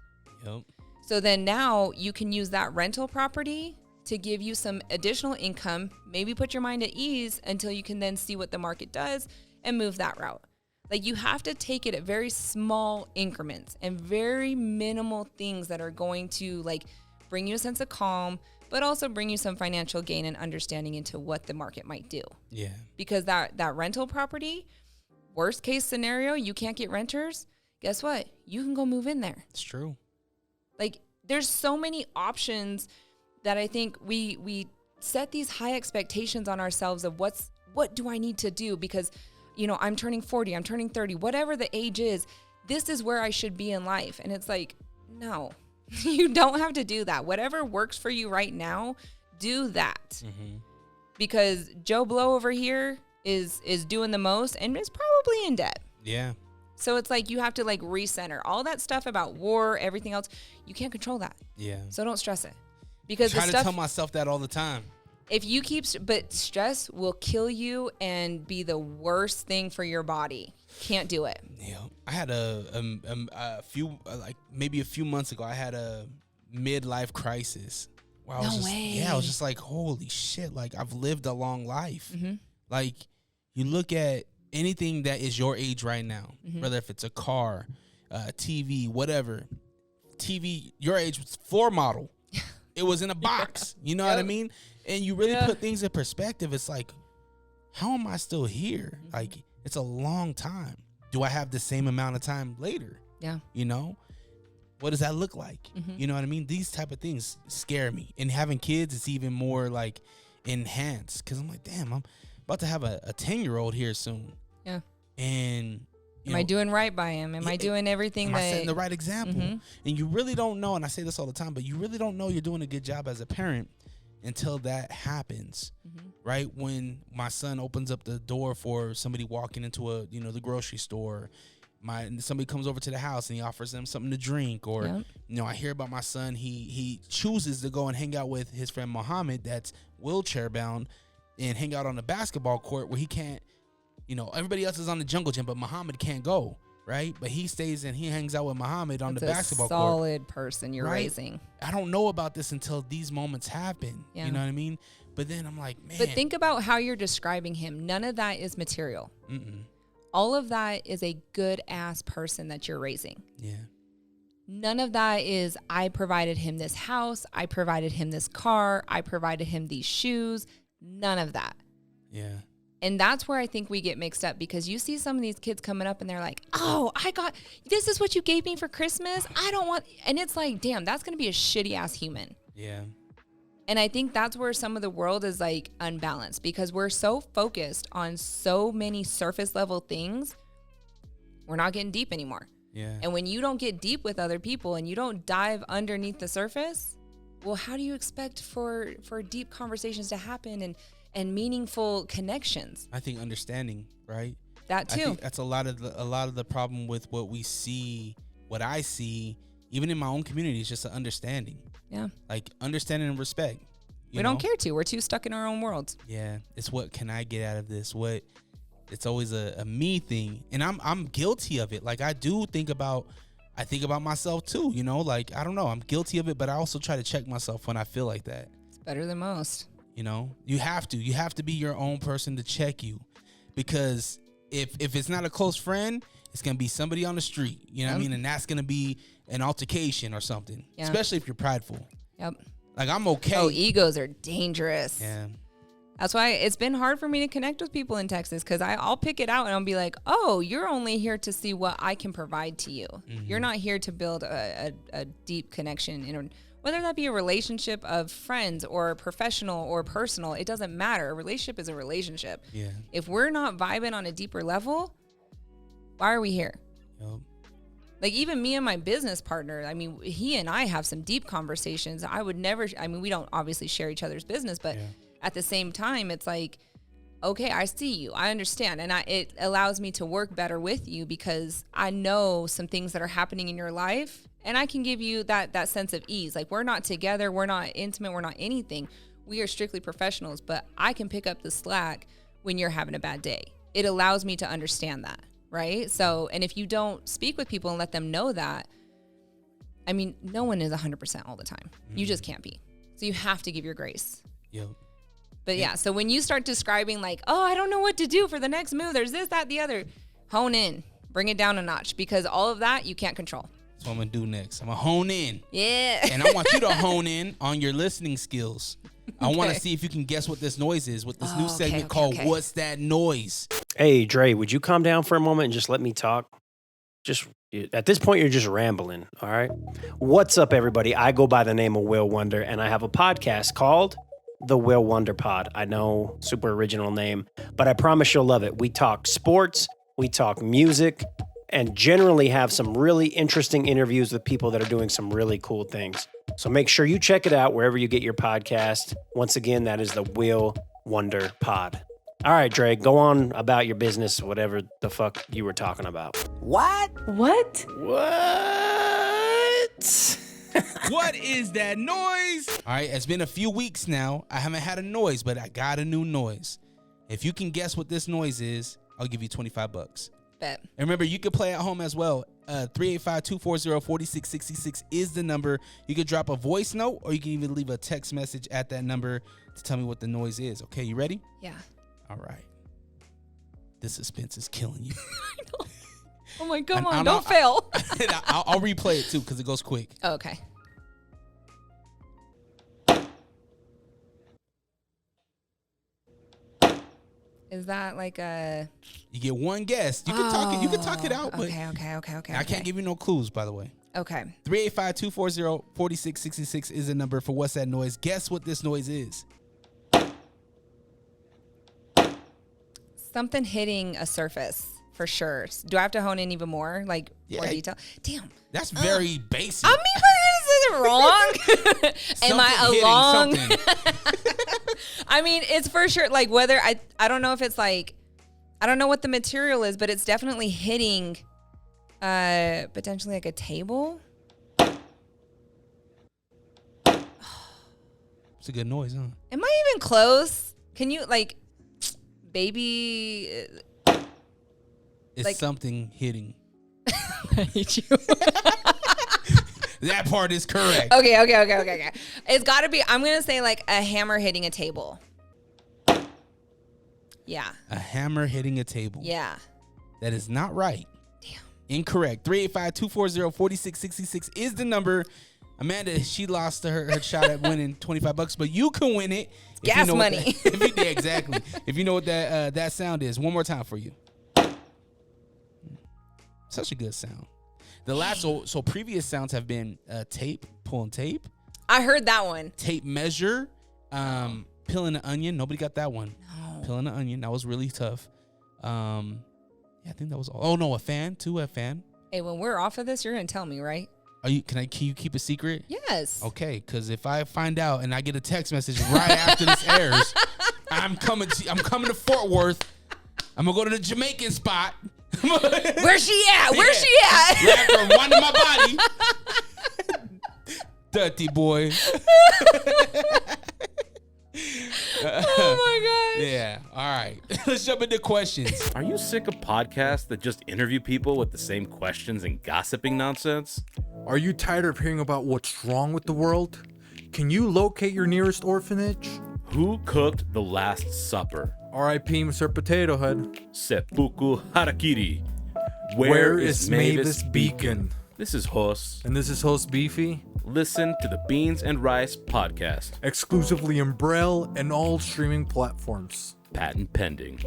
Yep. So then now you can use that rental property to give you some additional income, maybe put your mind at ease until you can then see what the market does and move that route. Like, you have to take it at very small increments and very minimal things that are going to like bring you a sense of calm, but also bring you some financial gain and understanding into what the market might do. Yeah. Because that rental property, worst case scenario, you can't get renters. Guess what? You can go move in there. It's true. Like, there's so many options that I think we set these high expectations on ourselves of what do I need to do because, you know, I'm turning 40, I'm turning 30, whatever the age is, this is where I should be in life. And it's like, no, you don't have to do that. Whatever works for you right now, do that. Because Joe Blow over here is doing the most and is probably in debt. Yeah. So it's like you have to like recenter all that stuff about war, everything else. You can't control that. Yeah. So don't stress it. Because I try to tell myself that all the time. If you but stress will kill you and be the worst thing for your body. Can't do it. Yeah, I had a few, like maybe a few months ago, I had a midlife crisis where I was just like, holy shit, like I've lived a long life. Like you look at anything that is your age right now, whether if it's a car, TV, whatever. TV, your age was floor model. It was in a box. You know what I mean? And you really put things in perspective. It's like, how am I still here? Like, it's a long time. Do I have the same amount of time later? Yeah. You know? What does that look like? You know what I mean? These type of things scare me. And having kids, it's even more like enhanced. Because I'm like, damn, I'm about to have a 10-year-old here soon. Yeah. And am I doing right by him? Am I doing everything am I setting the right example? And you really don't know, and I say this all the time, but you really don't know you're doing a good job as a parent until that happens, right? When my son opens up the door for somebody walking into the grocery store, somebody comes over to the house and he offers them something to drink, or I hear about my son, he chooses to go and hang out with his friend Muhammad that's wheelchair bound and hang out on the basketball court where he can't, everybody else is on the jungle gym, but Muhammad can't go, right? But he stays and he hangs out with Muhammad on the basketball court. Solid person you're raising. I don't know about this until these moments happen. Yeah. You know what I mean? But then I'm like, man. But think about how you're describing him. None of that is material. All of that is a good ass person that you're raising. Yeah. None of that is, I provided him this house, I provided him this car, I provided him these shoes. None of that. Yeah. And that's where I think we get mixed up, because you see some of these kids coming up and they're like, oh, this is what you gave me for Christmas. I don't want, and it's like, damn, that's going to be a shitty ass human. Yeah. And I think that's where some of the world is like unbalanced, because we're so focused on so many surface level things. We're not getting deep anymore. Yeah. And when you don't get deep with other people and you don't dive underneath the surface, well, how do you expect for deep conversations to happen and meaningful connections? I think understanding, right? That too. I think that's a lot of the problem with what we see, what I see, even in my own community, is just an understanding. Yeah. Like understanding and respect. We don't care to. We're too stuck in our own worlds. Yeah. It's what can I get out of this? It's always a me thing. And I'm guilty of it. Like I think about myself too, like, I don't know, I'm guilty of it, but I also try to check myself when I feel like that. It's better than most. You have to be your own person to check you, because if it's not a close friend, it's going to be somebody on the street, you know what I mean? And that's going to be an altercation or something, especially if you're prideful. Yep. Like, I'm okay. Oh, egos are dangerous. Yeah. That's why it's been hard for me to connect with people in Texas, because I'll pick it out and I'll be like, oh, you're only here to see what I can provide to you. You're not here to build a deep connection, whether that be a relationship of friends or professional or personal. It doesn't matter. A relationship is a relationship. Yeah. If we're not vibing on a deeper level, why are we here? Yep. Like, even me and my business partner, I mean, he and I have some deep conversations. We don't obviously share each other's business, but at the same time, it's like, okay, I see you, I understand. And it allows me to work better with you, because I know some things that are happening in your life, and I can give you that sense of ease. Like, we're not together, we're not intimate, we're not anything. We are strictly professionals, but I can pick up the slack when you're having a bad day. It allows me to understand that. Right? So, and if you don't speak with people and let them know that, I mean, no one is 100% all the time. You just can't be. So you have to give your grace. Yep. But yeah, so when you start describing like, oh, I don't know what to do for the next move, there's this, that, the other, hone in, bring it down a notch, because all of that you can't control. That's what I'm going to do next. I'm going to hone in. Yeah. And I want you to hone in on your listening skills. I want to see if you can guess what this noise is with this new segment called What's That Noise? Hey, Dre, would you calm down for a moment and just let me talk? At this point, you're just rambling, all right? What's up, everybody? I go by the name of Will Wonder, and I have a podcast called The Will Wonder Pod. I know, super original name, but I promise you'll love it. We talk sports, we talk music, and generally have some really interesting interviews with people that are doing some really cool things. So make sure you check it out wherever you get your podcast. Once again, that is the Will Wonder Pod. All right, Dre, go on about your business, whatever the fuck you were talking about. What? What? What is that noise? All right, it's been a few weeks now. I haven't had a noise, but I got a new noise. If you can guess what this noise is, I'll give you $25. Bet. And remember, you can play at home as well. 385-240-4666 is the number. You can drop a voice note, or you can even leave a text message at that number to tell me what the noise is. Okay, you ready? Yeah. All right. The suspense is killing you. I know. Oh my God, come on, don't fail. I'll replay it too because it goes quick. Oh, okay. Is that like a? You get one guess. You can talk it. You can talk it out. But Okay. I can't give you no clues, by the way. Okay. 385-240-4666 is the number for What's That Noise. Guess what this noise is. Something hitting a surface for sure. Do I have to hone in even more, like more detail? Damn. That's very basic. I mean, is it wrong? Am I along? I mean, it's for sure. Like whether I don't know if it's like, I don't know what the material is, but it's definitely hitting, potentially like a table. It's a good noise, huh? Am I even close? Can you like, baby? It's like, something hitting. I hate you. That part is correct. Okay. It's got to be, I'm going to say like a hammer hitting a table. Yeah. A hammer hitting a table. Yeah. That is not right. Damn. Incorrect. 385-240-4666 is the number. Amanda, she lost her shot at winning $25, but you can win it. Gas money. Exactly. If you know what that sound is. One more time for you. Such a good sound. The last, so previous sounds have been tape, pulling tape. I heard that one. Tape measure, peeling an onion. Nobody got that one. No. Peeling an onion. That was really tough. Yeah, I think that was all. Oh no, a fan too. A fan. Hey, when we're off of this, you're gonna tell me, right? Can you keep a secret? Yes. Okay, because if I find out and I get a text message right after this airs, I'm coming to Fort Worth. I'm gonna go to the Jamaican spot. Where's she at? Where's she at? Wrap her winding my body. Dirty boy. Oh my God. Yeah. All right. Let's jump into questions. Are you sick of podcasts that just interview people with the same questions and gossiping nonsense? Are you tired of hearing about what's wrong with the world? Can you locate your nearest orphanage? Who cooked the Last Supper? R.I.P. Mr. Potato Head. Seppuku Harakiri. Where is Mavis Beacon? This is Hos. And this is host Beefy. Listen to the Beans and Rice podcast. Exclusively in Braille and all streaming platforms. Patent pending.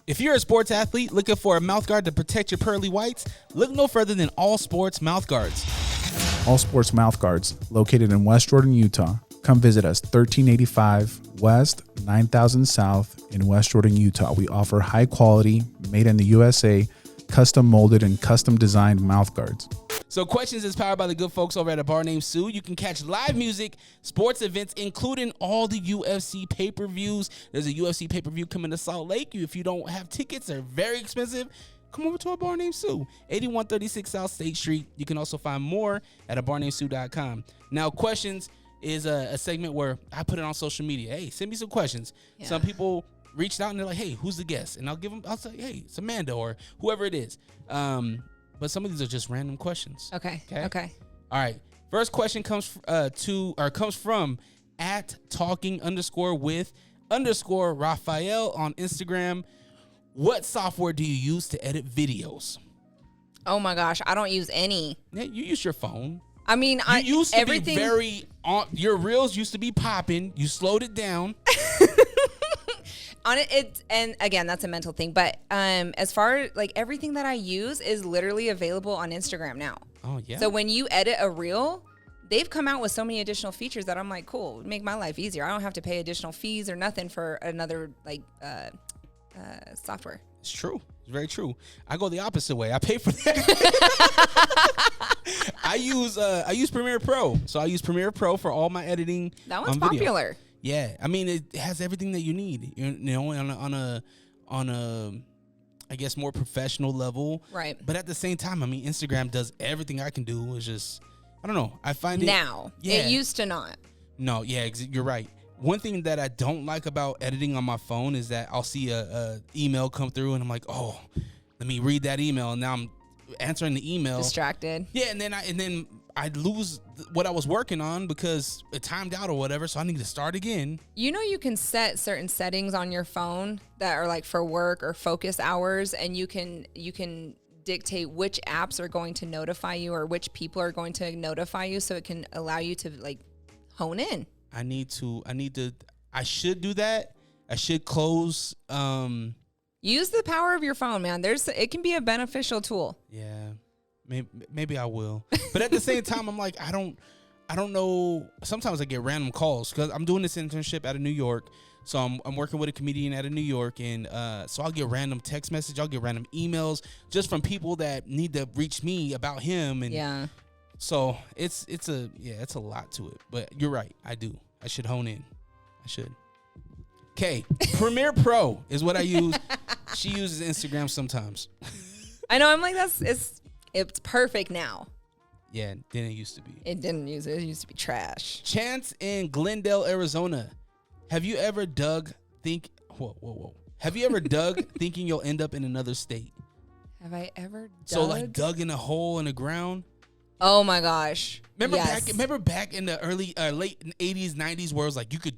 If you're a sports athlete looking for a mouthguard to protect your pearly whites, look no further than All Sports Mouthguards. All Sports Mouthguards, located in West Jordan, Utah. Come visit us, 1385 West, 9000 South in West Jordan, Utah. We offer high quality, made in the USA, custom molded and custom designed mouthguards. So Questions is powered by the good folks over at a bar named Sue. You can catch live music, sports events, including all the UFC pay-per-views. There's a UFC pay-per-view coming to Salt Lake. If you don't have tickets, they're very expensive. Come over to a bar named Sue, 8136 South State Street. You can also find more at abarnamedSue.com. Now, Questions is a segment where I put it on social media. Hey, send me some questions. Yeah. Some people reached out and they're like, hey, who's the guest? And I'll say, hey, it's Amanda or whoever it is. But some of these are just random questions. Okay. All right. First question comes from @talking_with_Raphael on Instagram. What software do you use to edit videos? Oh my gosh, I don't use any. Yeah, you use your phone. I mean, you used to be very your reels used to be popping. You slowed it down. On it, and again, that's a mental thing. But as far like everything that I use is literally available on Instagram now. Oh yeah. So when you edit a reel, they've come out with so many additional features that I'm like, cool, make my life easier. I don't have to pay additional fees or nothing for another software. It's true. It's very true. I go the opposite way. I pay for that. I use Premiere Pro. So I use Premiere Pro for all my editing. That one's popular. Yeah, I mean it has everything that you need. You know, on a I guess more professional level. Right. But at the same time, I mean Instagram does everything I can do. It's just I don't know. I find it now. Yeah. It used to not. No, yeah, you're right. one thing that I don't like about editing on my phone is that I'll see a email come through and I'm like, oh, let me read that email. And now I'm answering the email. Distracted. Yeah, and then I lose what I was working on because it timed out or whatever, so I need to start again. You know, you can set certain settings on your phone that are like for work or focus hours, and you can dictate which apps are going to notify you or which people are going to notify you, so it can allow you to like hone in. I should do that. I should close. Use the power of your phone, man. It can be a beneficial tool. Yeah, maybe I will. But at the same time, I'm like, I don't know. Sometimes I get random calls because I'm doing this internship out of New York. So I'm working with a comedian out of New York, and so I'll get random text message, I'll get random emails just from people that need to reach me about him, and yeah. So it's a lot to it. But you're right, I should hone in. I should. Okay, Premiere Pro is what I use. She uses Instagram sometimes. I know. I'm like, it's perfect now. Yeah, didn't it used to be. It didn't use it. It used to be trash. Chance in Glendale, Arizona. Have you ever dug thinking you'll end up in another state? Have I ever dug? So like dug in a hole in the ground? Oh my gosh. Remember back in the early late 80s, 90s where it was like you could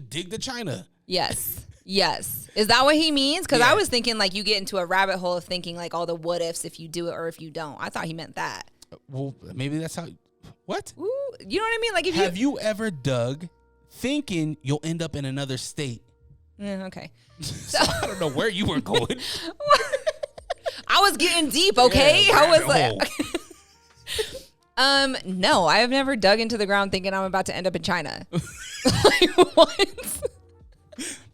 dig to China. Yes. Yes. Is that what he means? Because Yeah. I was thinking like you get into a rabbit hole of thinking like all the what ifs if you do it or if you don't. I thought he meant that. Well, maybe that's how. What? Ooh, you know what I mean? Like if Have you ever dug thinking you'll end up in another state? Yeah, okay. So I don't know where you were going. I was getting deep, okay? Yeah, I was rabbit like no, I have never dug into the ground thinking I'm about to end up in China. Like, what?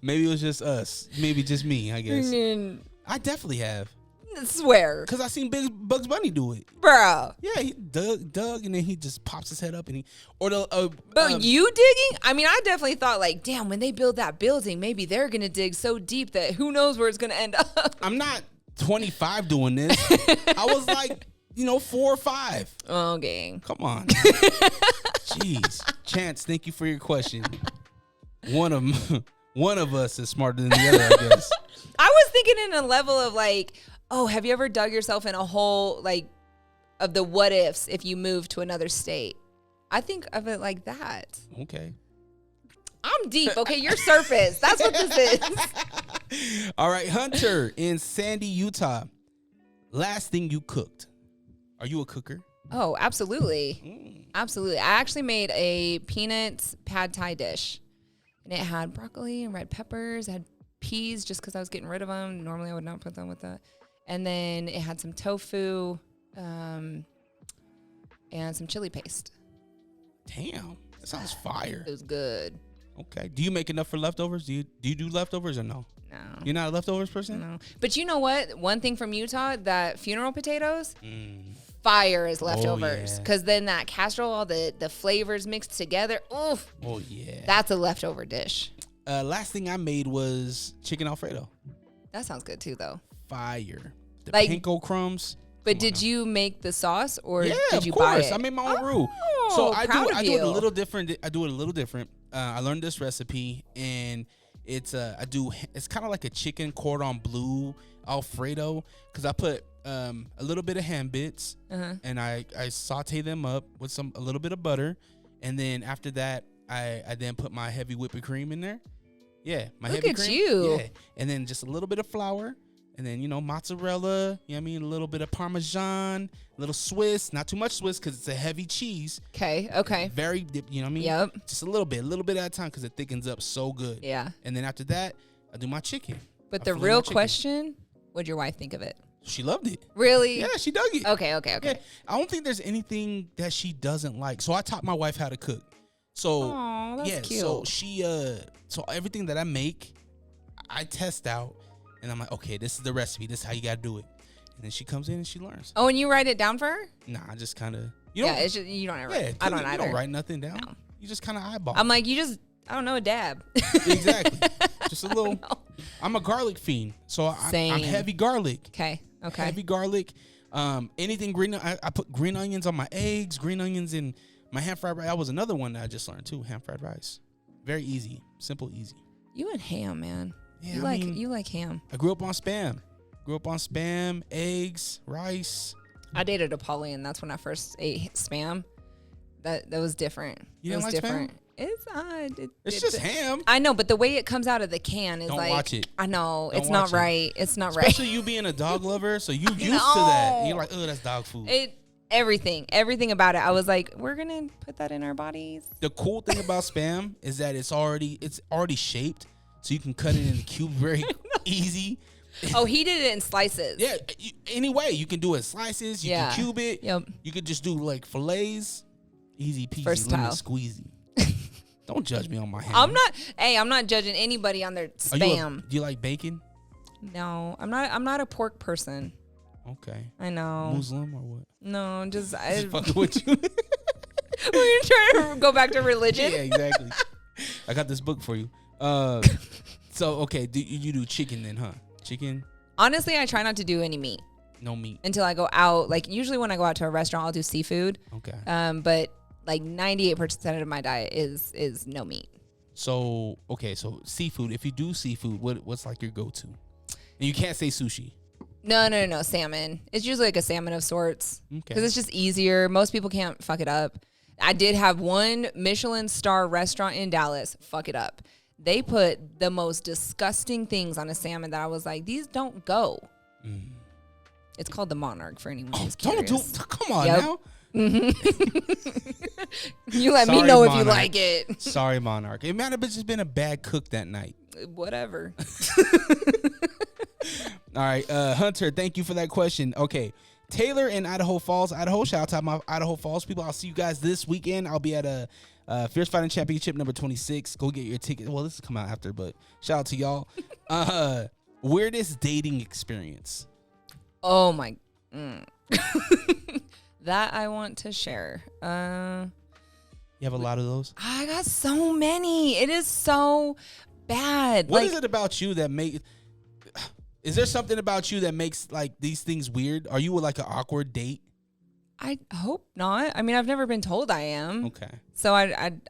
Maybe it was just us. Maybe just me, I guess. I I definitely have. swear. Because I seen Bugs Bunny do it. Bro. Yeah, he dug, and then he just pops his head up, and But you digging? I mean, I definitely thought like, damn, when they build that building, maybe they're going to dig so deep that who knows where it's going to end up. I'm not 25 doing this. I was like, 4 or 5. Okay. Come on. Jeez. Chance, thank you for your question. One of us is smarter than the other, I guess. I was thinking in a level of like, oh, have you ever dug yourself in a hole like of the what ifs if you move to another state? I think of it like that. Okay. I'm deep, okay? You're surface. That's what this is. All right, Hunter in Sandy, Utah. Last thing you cooked. Are you a cooker? Oh, absolutely. Absolutely. I actually made a peanut pad thai dish. And it had broccoli and red peppers. It had peas just because I was getting rid of them. Normally I would not put them with that. And then it had some tofu and some chili paste. Damn, that sounds fire. It was good. Okay. Do you make enough for leftovers? Do you do leftovers or no? No. You're not a leftovers person? No. But you know what? One thing from Utah, that funeral potatoes, fire as leftovers. yeah. Because then that casserole, all the flavors mixed together. Oof. Oh, yeah. That's a leftover dish. Last thing I made was chicken Alfredo. That sounds good too, though. Fire. The Like- panko crumbs. But Come on did now. you make the sauce or Yeah, did you of course. buy it? I made my own roux. Oh, So I proud do of it a you. little different. I learned this recipe, and it's it's kind of like a chicken cordon bleu Alfredo, because I put a little bit of ham bits and I saute them up with a little bit of butter, and then after that I then put my heavy whipping cream in there. Yeah, my Look heavy at cream. you. Yeah, and then just a little bit of flour. And then, mozzarella, a little bit of Parmesan, a little Swiss, not too much Swiss because it's a heavy cheese. Okay. Very, you know what I mean? Yep. Just a little bit at a time because it thickens up so good. Yeah. And then after that, I do my chicken. But I the fillet my real chicken. question, what'd your wife think of it? She loved it. Really? Yeah, she dug it. Okay. Yeah, I don't think there's anything that she doesn't like. So I taught my wife how to cook. So, Aw, that's yeah, cute. so she, so everything that I make, I test out. And I'm like, okay, this is the recipe. This is how you got to do it. And then she comes in and she learns. Oh, and you write it down for her? Nah, I just kind of, Yeah, it's just, you don't ever. yeah, I don't you either. don't write nothing down. No. You just kind of eyeball. I'm like, I don't know, a dab. Exactly. Just a little. I'm a garlic fiend. So I'm Same. heavy garlic. Okay. Heavy garlic. Anything green. I put green onions on my eggs, green onions in my ham fried rice. That was another one that I just learned too, ham fried rice. Very easy. Simple, easy. You and ham, man. Yeah, You like ham. I grew up on Spam. Eggs, rice. I dated a Polly, and that's when I first ate Spam. That was different. You it didn't was like different. Spam? It's Just ham. I know, but the way it comes out of the can is Don't like, watch it. I know Don't it's not watch it. right. It's not Especially right. you being a dog lover, so you used to that. You're like, oh, that's dog food. Everything about it. I was like, we're gonna put that in our bodies. The cool thing about Spam is that it's already shaped, so you can cut it into cubes very easy. Oh, he did it in slices. Yeah. Anyway, you can do it in slices. You can cube it. Yep. You could just do like fillets. Easy peasy, Versatile. lemon squeezy. Don't judge me on my ham. I'm not judging anybody on their Spam. Do you like bacon? No, I'm not a pork person. Okay. I know. Muslim or what? No, just Fucking with you. we're trying to go back to religion. Yeah, exactly. I got this book for you. So okay, you do chicken then, huh? Chicken? Honestly, I try not to do any meat No meat. until I go out. Like usually when I go out to a restaurant, I'll do seafood. Okay. But like 98% of my diet is no meat. So seafood. If you do seafood, what's like your go-to? And you can't say sushi. No, salmon. It's usually like a salmon of sorts. Okay. Because it's just easier. Most people can't fuck it up. I did have one Michelin star restaurant in Dallas fuck it up. They put the most disgusting things on a salmon that I was like, these don't go. It's called the Monarch for anyone who's curious. Come on Yep. now. You let me Sorry, know if you Monarch. like it. Sorry, Monarch. It might have just been a bad cook that night. Whatever. All right, Hunter, thank you for that question. Okay, Taylor in Idaho Falls, Idaho. Shout out to my Idaho Falls people. I'll see you guys this weekend. I'll be at a Fierce Fighting Championship number 26. Go get your ticket. Well, this will come out after, but shout out to y'all. Weirdest dating experience. Oh my. That I want to share. You have a lot of those? I got so many. It is so bad. What is it about you that is there something about you that makes like these things weird? Are you like an awkward date? I hope not. I mean, I've never been told I am. Okay. So I'm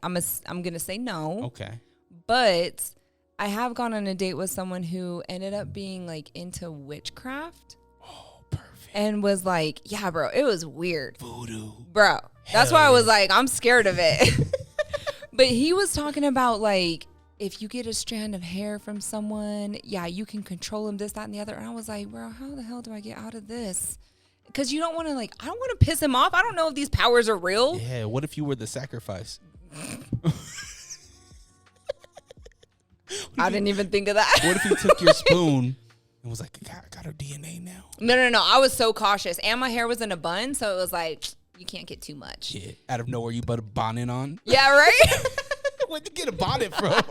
gonna say no. Okay. But I have gone on a date with someone who ended up being like into witchcraft. Oh, perfect. And was like, yeah, bro, it was weird. Voodoo. Bro. That's Hell why I was yeah. like, I'm scared of it. But he was talking about like, if you get a strand of hair from someone, yeah, you can control them, this, that, and the other. And I was like, bro, how the hell do I get out of this? Because you don't want to I don't want to piss him off. I don't know if these powers are real. Yeah, what if you were the sacrifice? I didn't even think of that. What if he took your spoon and was like, I got her DNA now? No. I was so cautious. And my hair was in a bun, so it was like, you can't get too much. Yeah, out of nowhere, you put a bonnet on. Yeah, right? Where'd you get a bonnet from?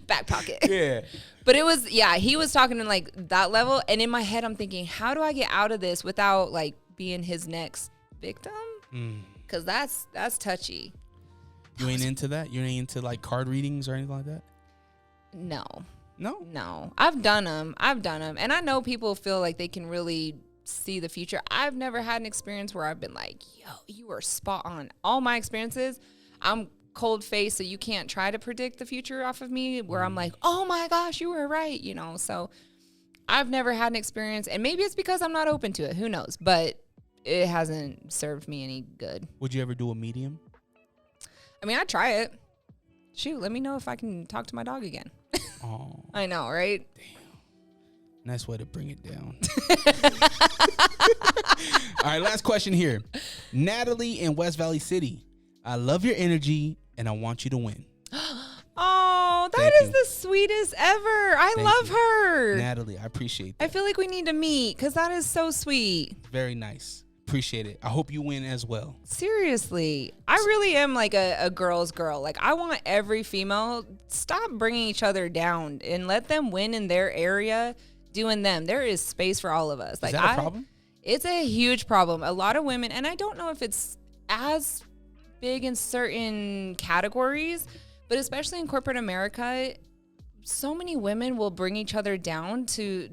Back pocket. Yeah. But it was, he was talking in like that level. And in my head, I'm thinking, how do I get out of this without like being his next victim? Because that's touchy. You ain't into that? You ain't into like card readings or anything like that? No. No? I've done them. And I know people feel like they can really see the future. I've never had an experience where I've been like, yo, you are spot on. All my experiences, I'm cold faced, so you can't try to predict the future off of me where I'm like, oh my gosh, you were right, so I've never had an experience, and maybe it's because I'm not open to it, who knows, but it hasn't served me any good. Would you ever do a medium? I mean, I'd try it. Shoot, let me know if I can talk to my dog again. Oh, I know, right? nice way to bring it down. All right, last question here. Natalie in West Valley City. I love your energy and I want you to win. Oh, that Thank is you. the sweetest ever. I Thank love you. her. Natalie, I appreciate that. I feel like we need to meet because that is so sweet. Very nice. Appreciate it. I hope you win as well. Seriously, I really am like a girl's girl. Like, I want every female, stop bringing each other down and let them win in their area doing them. There is space for all of us. Like, Is that a problem? It's a huge problem. A lot of women, and I don't know if it's as big in certain categories, but especially in corporate America, so many women will bring each other down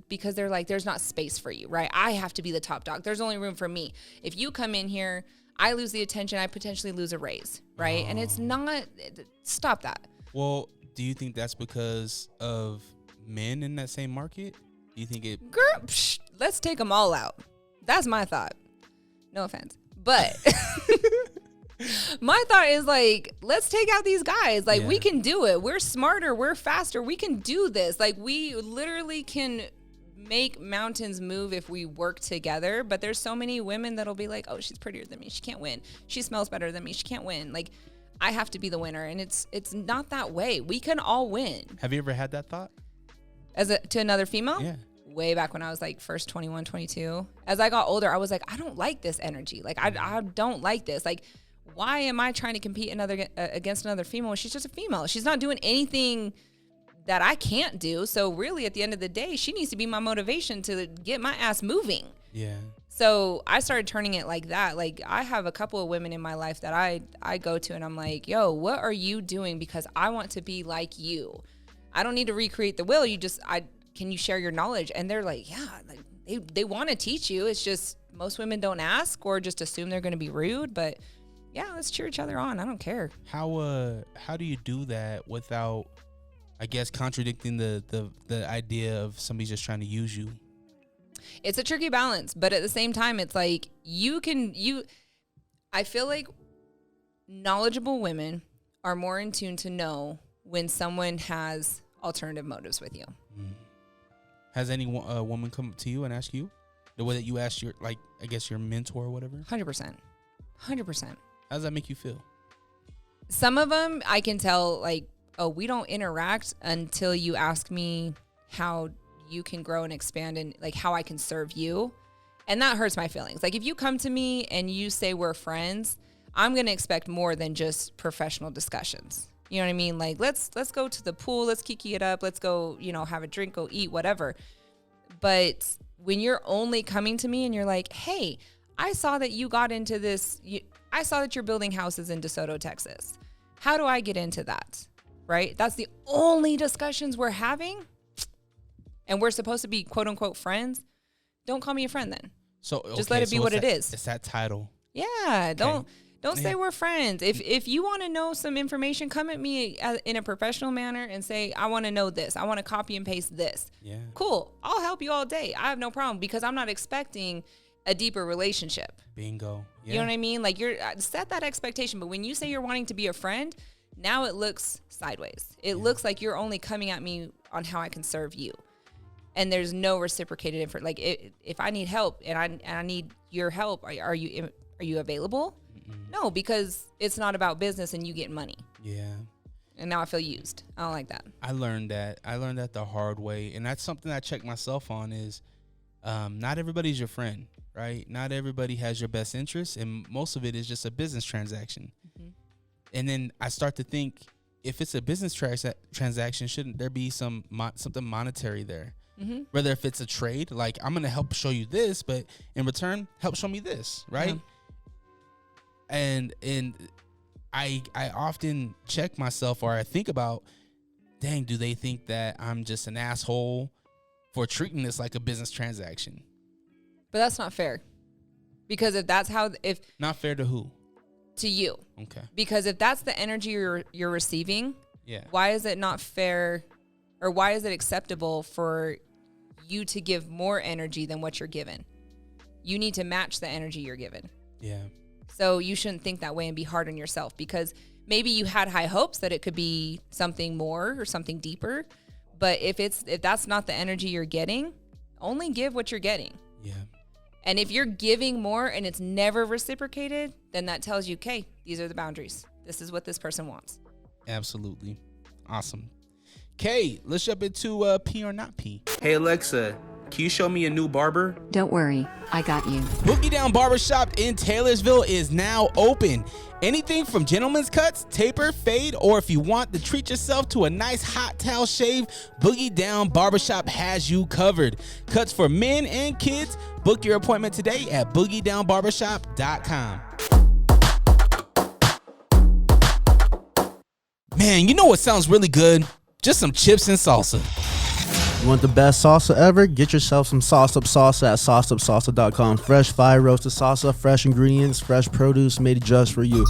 because they're like, there's not space for you, right? I have to be the top dog. There's only room for me. If you come in here, I lose the attention, I potentially lose a raise, right? And it's not, stop that. Well, do you think that's because of men in that same market? Do you think it? Girl, let's take them all out. That's my thought. No offense, but my thought is like, let's take out these guys. Like, we can do it. We're smarter. We're faster. We can do this. Like, we literally can make mountains move if we work together. But there's so many women that'll be like, oh, she's prettier than me, she can't win. She smells better than me, she can't win. Like, I have to be the winner. And it's not that way. We can all win. Have you ever had that thought? To another female? Yeah. Way back when I was like first 21, 22. As I got older, I was like, I don't like this energy. Like, I don't like this. Like, why am I trying to compete against another female when she's just a female? She's not doing anything that I can't do. So really, at the end of the day, she needs to be my motivation to get my ass moving. Yeah. So I started turning it like that. Like, I have a couple of women in my life that I go to and I'm like, yo, what are you doing? Because I want to be like you. I don't need to recreate the wheel. Can you share your knowledge? And they're like, yeah, like they want to teach you. It's just most women don't ask or just assume they're going to be rude. But yeah, let's cheer each other on. I don't care. How do you do that without, I guess, contradicting the idea of somebody just trying to use you? It's a tricky balance, but at the same time, it's like I feel like knowledgeable women are more in tune to know when someone has alternative motives with you. Has any woman come up to you and ask you the way that you asked your, like, I guess your mentor or whatever? 100%. How does that make you feel? Some of them I can tell, like, oh, we don't interact until you ask me how you can grow and expand and like how I can serve you. And that hurts my feelings. Like, if you come to me and you say we're friends, I'm going to expect more than just professional discussions. You know what I mean? Like, let's go to the pool, let's kiki it up, let's go, have a drink, go eat, whatever. But when you're only coming to me and you're like, hey, I saw that you got into this, I saw that you're building houses in DeSoto, Texas. How do I get into that? Right? That's the only discussions we're having. And we're supposed to be quote unquote friends. Don't call me a friend then. So okay, just let it be what it is. It's that title. Yeah. Don't say we're friends. If you want to know some information, come at me in a professional manner and say, I want to know this. I want to copy and paste this. Yeah. Cool. I'll help you all day. I have no problem because I'm not expecting a deeper relationship. Bingo. Yeah. You know what I mean? Like, you're set that expectation. But when you say you're wanting to be a friend, now it looks sideways. It looks like you're only coming at me on how I can serve you. And there's no reciprocated effort. Like, if I need help and I need your help, are you available? No, because it's not about business and you get money. Yeah. And now I feel used. I don't like that. I learned that the hard way. And that's something I check myself on is not everybody's your friend, right? Not everybody has your best interest. And most of it is just a business transaction. Mm-hmm. And then I start to think, if it's a business transaction, shouldn't there be something monetary there? Mm-hmm. Whether if it's a trade, like, I'm going to help show you this, but in return, help show me this, right? Yeah. And I often check myself, or I think about, dang, do they think that I'm just an asshole for treating this like a business transaction? But that's not fair. Because if not fair to who? To you. Okay. Because if that's the energy you're receiving, why is it not fair, or why is it acceptable for you to give more energy than what you're given? You need to match the energy you're given. Yeah. So you shouldn't think that way and be hard on yourself, because maybe you had high hopes that it could be something more or something deeper. But if that's not the energy you're getting, only give what you're getting. Yeah. And if you're giving more and it's never reciprocated, then that tells you, okay, these are the boundaries. This is what this person wants. Absolutely. Awesome. Okay, let's jump into P or not P. Hey, Alexa, can you show me a new barber? Don't worry, I got you. Boogie Down Barbershop in Taylorsville is now open. Anything from gentleman's cuts, taper, fade, or if you want to treat yourself to a nice hot towel shave, Boogie Down Barbershop has you covered. Cuts for men and kids. Book your appointment today at boogiedownbarbershop.com. Man, you know what sounds really good? Just some chips and salsa. You want the best salsa ever? Get yourself some Sauce Up Salsa at sauceupsalsa.com. Fresh fire roasted salsa, fresh ingredients, fresh produce made just for you.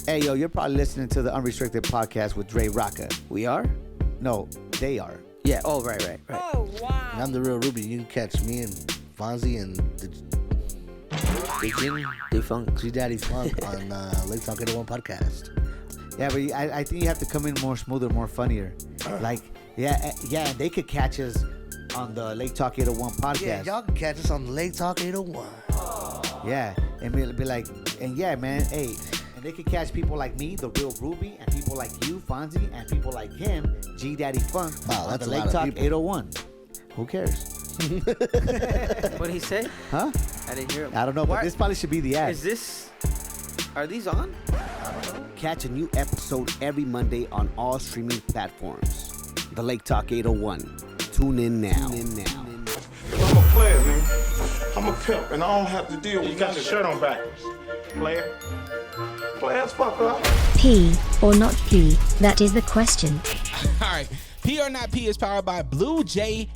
Hey, yo, you're probably listening to the Unrestricted Podcast with DreRawka. We are? No, they are. Yeah. Oh, right. Oh, wow. And I'm the real Ruby. You can catch me and Fonzie and the Funk, G Daddy Funk on Lake Talk 801 Podcast. Yeah, but I think you have to come in more smoother, more funnier. Like, yeah, they could catch us on the Lake Talk 801 Podcast. Yeah, y'all can catch us on the Lake Talk 801. Yeah, and be like, and yeah, man, hey, and they could catch people like me, the real Ruby, and people like you, Fonzie, and people like him, G Daddy Funk, Wow, on that's the a lot Lake of Talk people. 801. Who cares? What did he say? Huh? I didn't hear him. I don't know, but What? this probably should be the ad. Are these on? Catch a new episode every Monday on all streaming platforms. The Lake Talk 801. Tune in now. I'm a player, man. I'm a pimp, and I don't have to deal with. You got your shirt on backwards, player. Players, fuck up. P or not P? That is the question. All right. P or not P is powered by Blue Jay,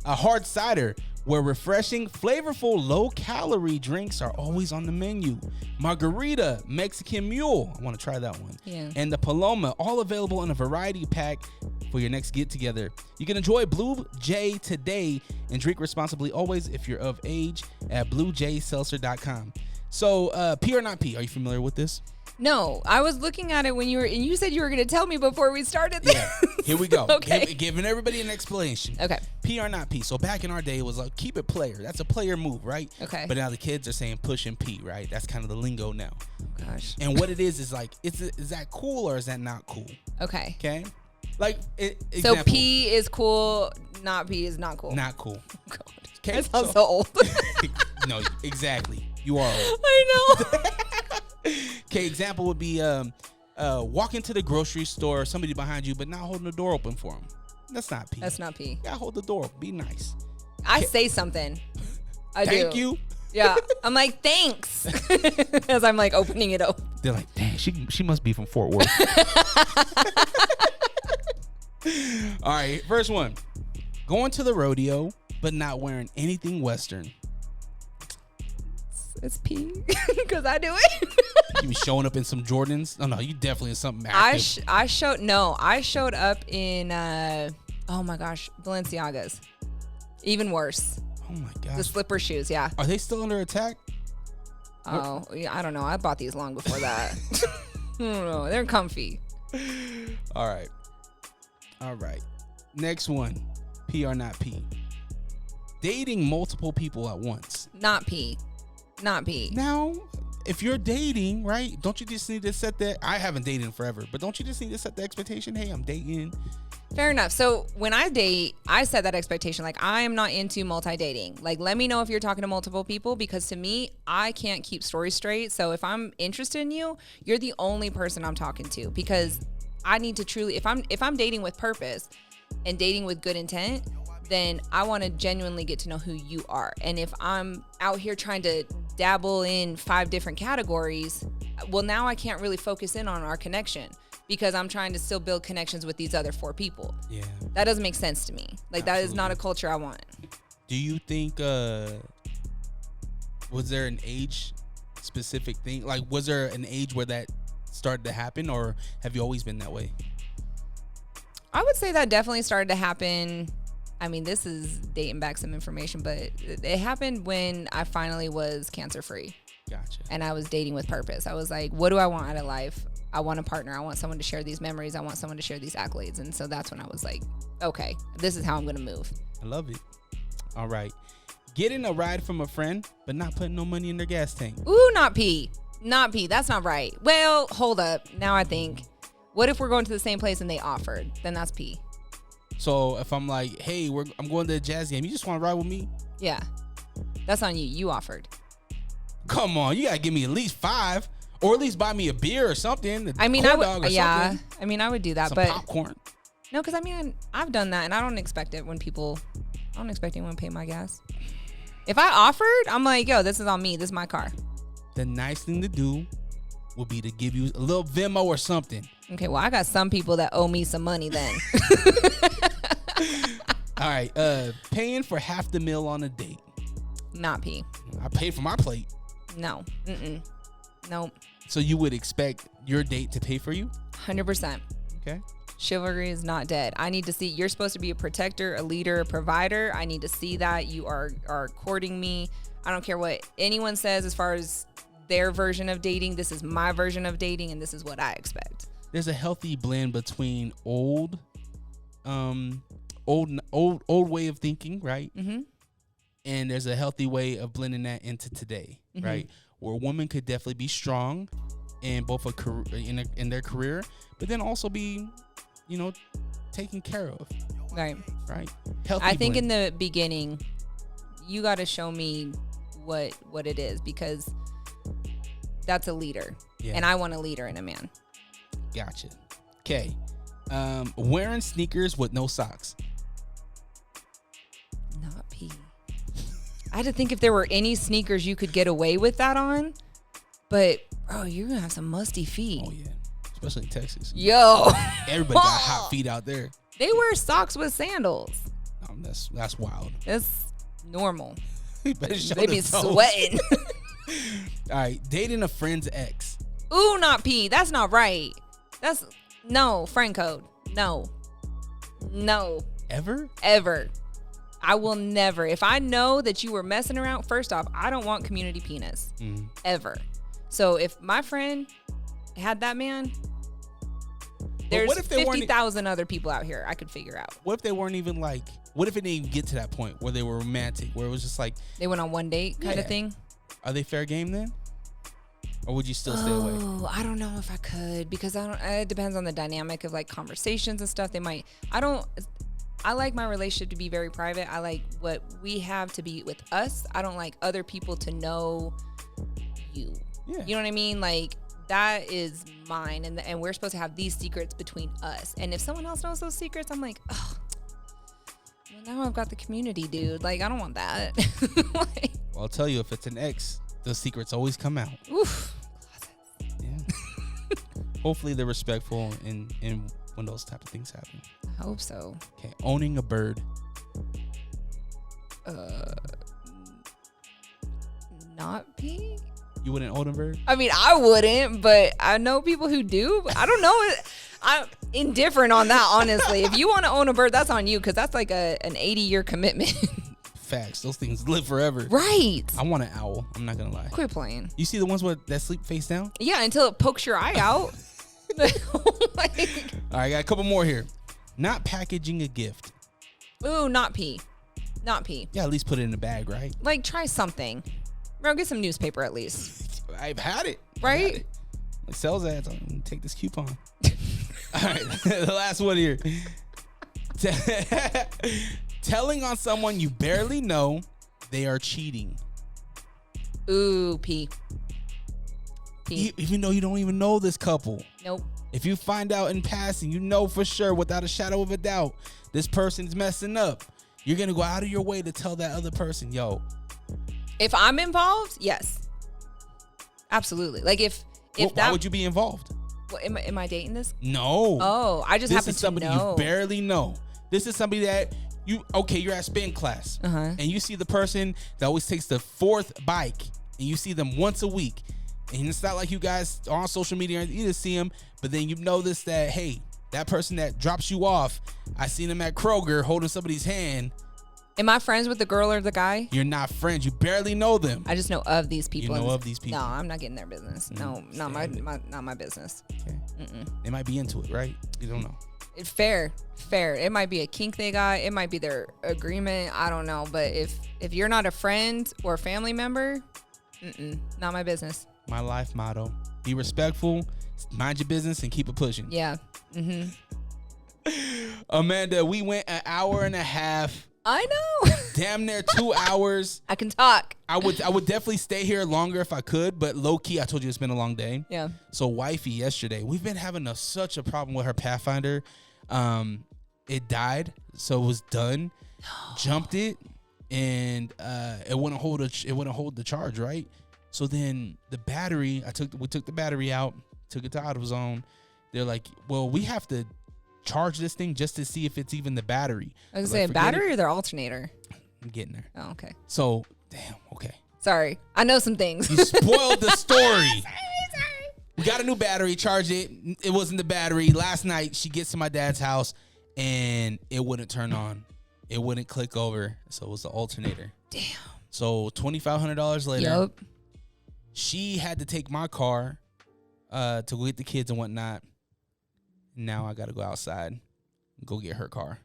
a hard cider, where refreshing, flavorful, low-calorie drinks are always on the menu. Margarita, Mexican Mule, I want to try that one. Yeah. And the Paloma, all available in a variety pack for your next get-together. You can enjoy Blue Jay today and drink responsibly always if you're of age at bluejayseltzer.com. So, P or not P, are you familiar with this? No, I was looking at it when you said you were going to tell me before we started this. Yeah, here we go. Okay. Giving everybody an explanation. Okay. P or not P. So back in our day, it was like, keep it player. That's a player move, right? Okay. But now the kids are saying push and P, right? That's kind of the lingo now. Gosh. And what it is like, is that cool or is that not cool? Okay. Okay. Like, So example, P is cool, not P is not cool. not cool. God. Okay. That sounds so old. No, exactly. You are old. I know. Okay, example would be walk into the grocery store, somebody behind you, but not holding the door open for them. That's not P. That's not P. Yeah, hold the door open. Be nice. I say something. I do. Thank you. Yeah. I'm like, thanks. As I'm like opening it up. They're like, dang, she must be from Fort Worth. All right, first one. Going to the rodeo, but not wearing anything Western. It's P. Because I do it. You be showing up in some Jordans? Oh, no, you definitely in something active. I showed up in, oh my gosh, Balenciagas. Even worse. Oh my gosh. The slipper shoes, yeah. Are they still under attack? Oh, yeah, I don't know. I bought these long before that. I don't know. They're comfy. All right. Next one. P or not P. Dating multiple people at once. Not P. Not P. Now, if you're dating, right, don't you just need to set that? I haven't dated in forever, but don't you just need to set the expectation? Hey, I'm dating. Fair enough. So when I date, I set that expectation. Like, I am not into multi-dating. Like, let me know if you're talking to multiple people, because to me, I can't keep stories straight. So if I'm interested in you, you're the only person I'm talking to, because I need to truly, if I'm dating with purpose and dating with good intent, then I want to genuinely get to know who you are. And if I'm out here trying to dabble in 5 different categories, well, now I can't really focus in on our connection, because I'm trying to still build connections with these other 4 people. Yeah. That doesn't make sense to me. Like, that is not a culture I want. Do you think, was there an age specific thing? Like, was there an age where that started to happen, or have you always been that way? I would say that definitely started to happen. I mean, this is dating back some information, but it happened when I finally was cancer-free. Gotcha. And I was dating with purpose. I was like, what do I want out of life? I want a partner. I want someone to share these memories. I want someone to share these accolades. And so that's when I was like, okay, this is how I'm going to move. I love it. All right. Getting a ride from a friend, but not putting no money in their gas tank. Ooh, not P. Not P. That's not right. Well, hold up. Now I think, what if we're going to the same place and they offered? Then that's P. So if I'm like, hey, I'm going to a jazz game, you just want to ride with me? Yeah. That's on you. You offered. Come on, you gotta give me at least 5, or at least buy me a beer or something. I mean, I would. Yeah. I mean, I would do that, Some but popcorn. No, because I mean, I've done that, and I don't expect it when people. I don't expect anyone to pay my gas. If I offered, I'm like, yo, this is on me. This is my car. The nice thing to do would be to give you a little Venmo or something. Okay, well, I got some people that owe me some money then. All right, paying for half the meal on a date. Not P. I paid for my plate. No. Nope. So you would expect your date to pay for you? 100%. Okay. Chivalry is not dead. I need to see, you're supposed to be a protector, a leader, a provider. I need to see that you are courting me. I don't care what anyone says as far as their version of dating. This is my version of dating, and this is what I expect. There's a healthy blend between old way of thinking, right? Mm-hmm. And there's a healthy way of blending that into today, right? Where a woman could definitely be strong in both a career, in their career, but then also be, taken care of. Right. Healthy I think blend. in the beginning, you got to show me what it is, because that's a leader, and I want a leader in a man. Gotcha. Okay. Wearing sneakers with no socks. Not pee. I had to think if there were any sneakers you could get away with that on, but bro, you're gonna have some musty feet. Oh yeah, especially in Texas. Yo, everybody got hot feet out there. They wear socks with sandals. That's wild. That's normal. They be sweating. All right, dating a friend's ex. Ooh, not pee. That's not right. That's no friend code. No. Ever. I will never. If I know that you were messing around, first off, I don't want community penis. Ever. So if my friend had that man, there's 50,000 other people out here I could figure out. What if they weren't even like, what if it didn't even get to that point where they were romantic, where it was just like. They went on one date kind of thing? Are they fair game then? Or would you still stay away? Oh, I don't know if I could, because it depends on the dynamic of like conversations and stuff. I like my relationship to be very private. I like what we have to be with us. I don't like other people to know you. Yeah. You know what I mean? Like, that is mine, and we're supposed to have these secrets between us. And if someone else knows those secrets, I'm like, oh, well, now I've got the community, dude. Like, I don't want that. Well, I'll tell you, if it's an ex, those secrets always come out. Oof. Yeah. Hopefully they're respectful and when those type of things happen. I hope so. Okay, owning a bird. Not pee? You wouldn't own a bird? I mean, I wouldn't, but I know people who do. I don't know. I'm indifferent on that, honestly. If you want to own a bird, that's on you, because that's like an 80-year commitment. Facts. Those things live forever. Right. I want an owl. I'm not going to lie. Quit playing. You see the ones that sleep face down? Yeah, until it pokes your eye out. All right, I got a couple more here. Not packaging a gift. Ooh, not pee. Not pee. Yeah, at least put it in a bag, right? Like, try something. Bro, get some newspaper at least. I've had it. Right? It sells ads. I'm going to take this coupon. All right, the last one here. Telling on someone you barely know they are cheating. Ooh, pee. Even though you don't even know this couple. Nope. If you find out in passing, you know for sure, without a shadow of a doubt, this person's messing up. You're going to go out of your way to tell that other person, yo. If I'm involved, yes. Absolutely. Like why would you be involved? What, am I dating this? No. Oh, I just happen to know. This is somebody you barely know. This is somebody that you're at spin class, and you see the person that always takes the fourth bike, and you see them once a week. And it's not like you guys are on social media, you just see them, but then you notice that, hey, that person that drops you off, I seen him at Kroger holding somebody's hand. Am I friends with the girl or the guy? You're not friends. You barely know them. I just know of these people. You know of these people. No, I'm not getting their business. No, not my business. Okay. They might be into it, right? You don't know. Fair. It might be a kink they got. It might be their agreement. I don't know. But if you're not a friend or a family member, not my business. My life motto: be respectful, mind your business, and keep it pushing. Yeah. Amanda, we went an hour and a half. I know. Damn near 2 hours. I can talk. I would definitely stay here longer if I could, but low key, I told you it's been a long day. Yeah. So wifey yesterday, we've been having such a problem with her Pathfinder. It died, so it was done. Jumped it, and it wouldn't hold the charge, right? So then the battery, we took the battery out, took it to AutoZone. They're like, well, we have to charge this thing just to see if it's even the battery. I was gonna say a battery or their alternator. I'm getting there. Oh, okay. So, damn, okay. Sorry. I know some things. You spoiled the story. Sorry. We got a new battery, charged it. It wasn't the battery. Last night, she gets to my dad's house, and it wouldn't turn on. It wouldn't click over, so it was the alternator. Damn. So $2,500 later, Yep. she had to take my car to go get the kids and whatnot. Now I got to go outside and go get her car.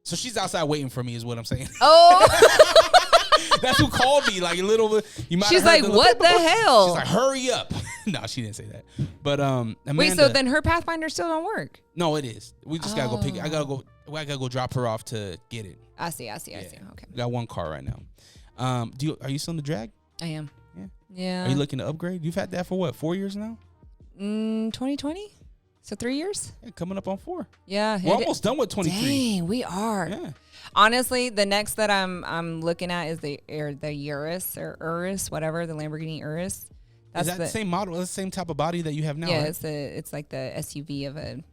So she's outside waiting for me is what I'm saying. Oh. That's who called me. Like a little bit. She's like, what the hell? She's like, hurry up. No, she didn't say that. But Amanda, wait, so then her Pathfinder still don't work? No, it is. We just gotta go pick it. I gotta go drop her off to get it. I see. Okay. We got one car right now. Are you still in the drag? I am. Yeah. Are you looking to upgrade? You've had that for what, 4 years now? 2020. So 3 years? Yeah, coming up on 4. Yeah. We're almost done with 23. Dang, we are. Yeah. Honestly, the next that I'm looking at is the Urus or Urus, whatever, the Lamborghini Urus. Is that the same model? That's the same type of body that you have now? Yeah, right? it's like the SUV of a.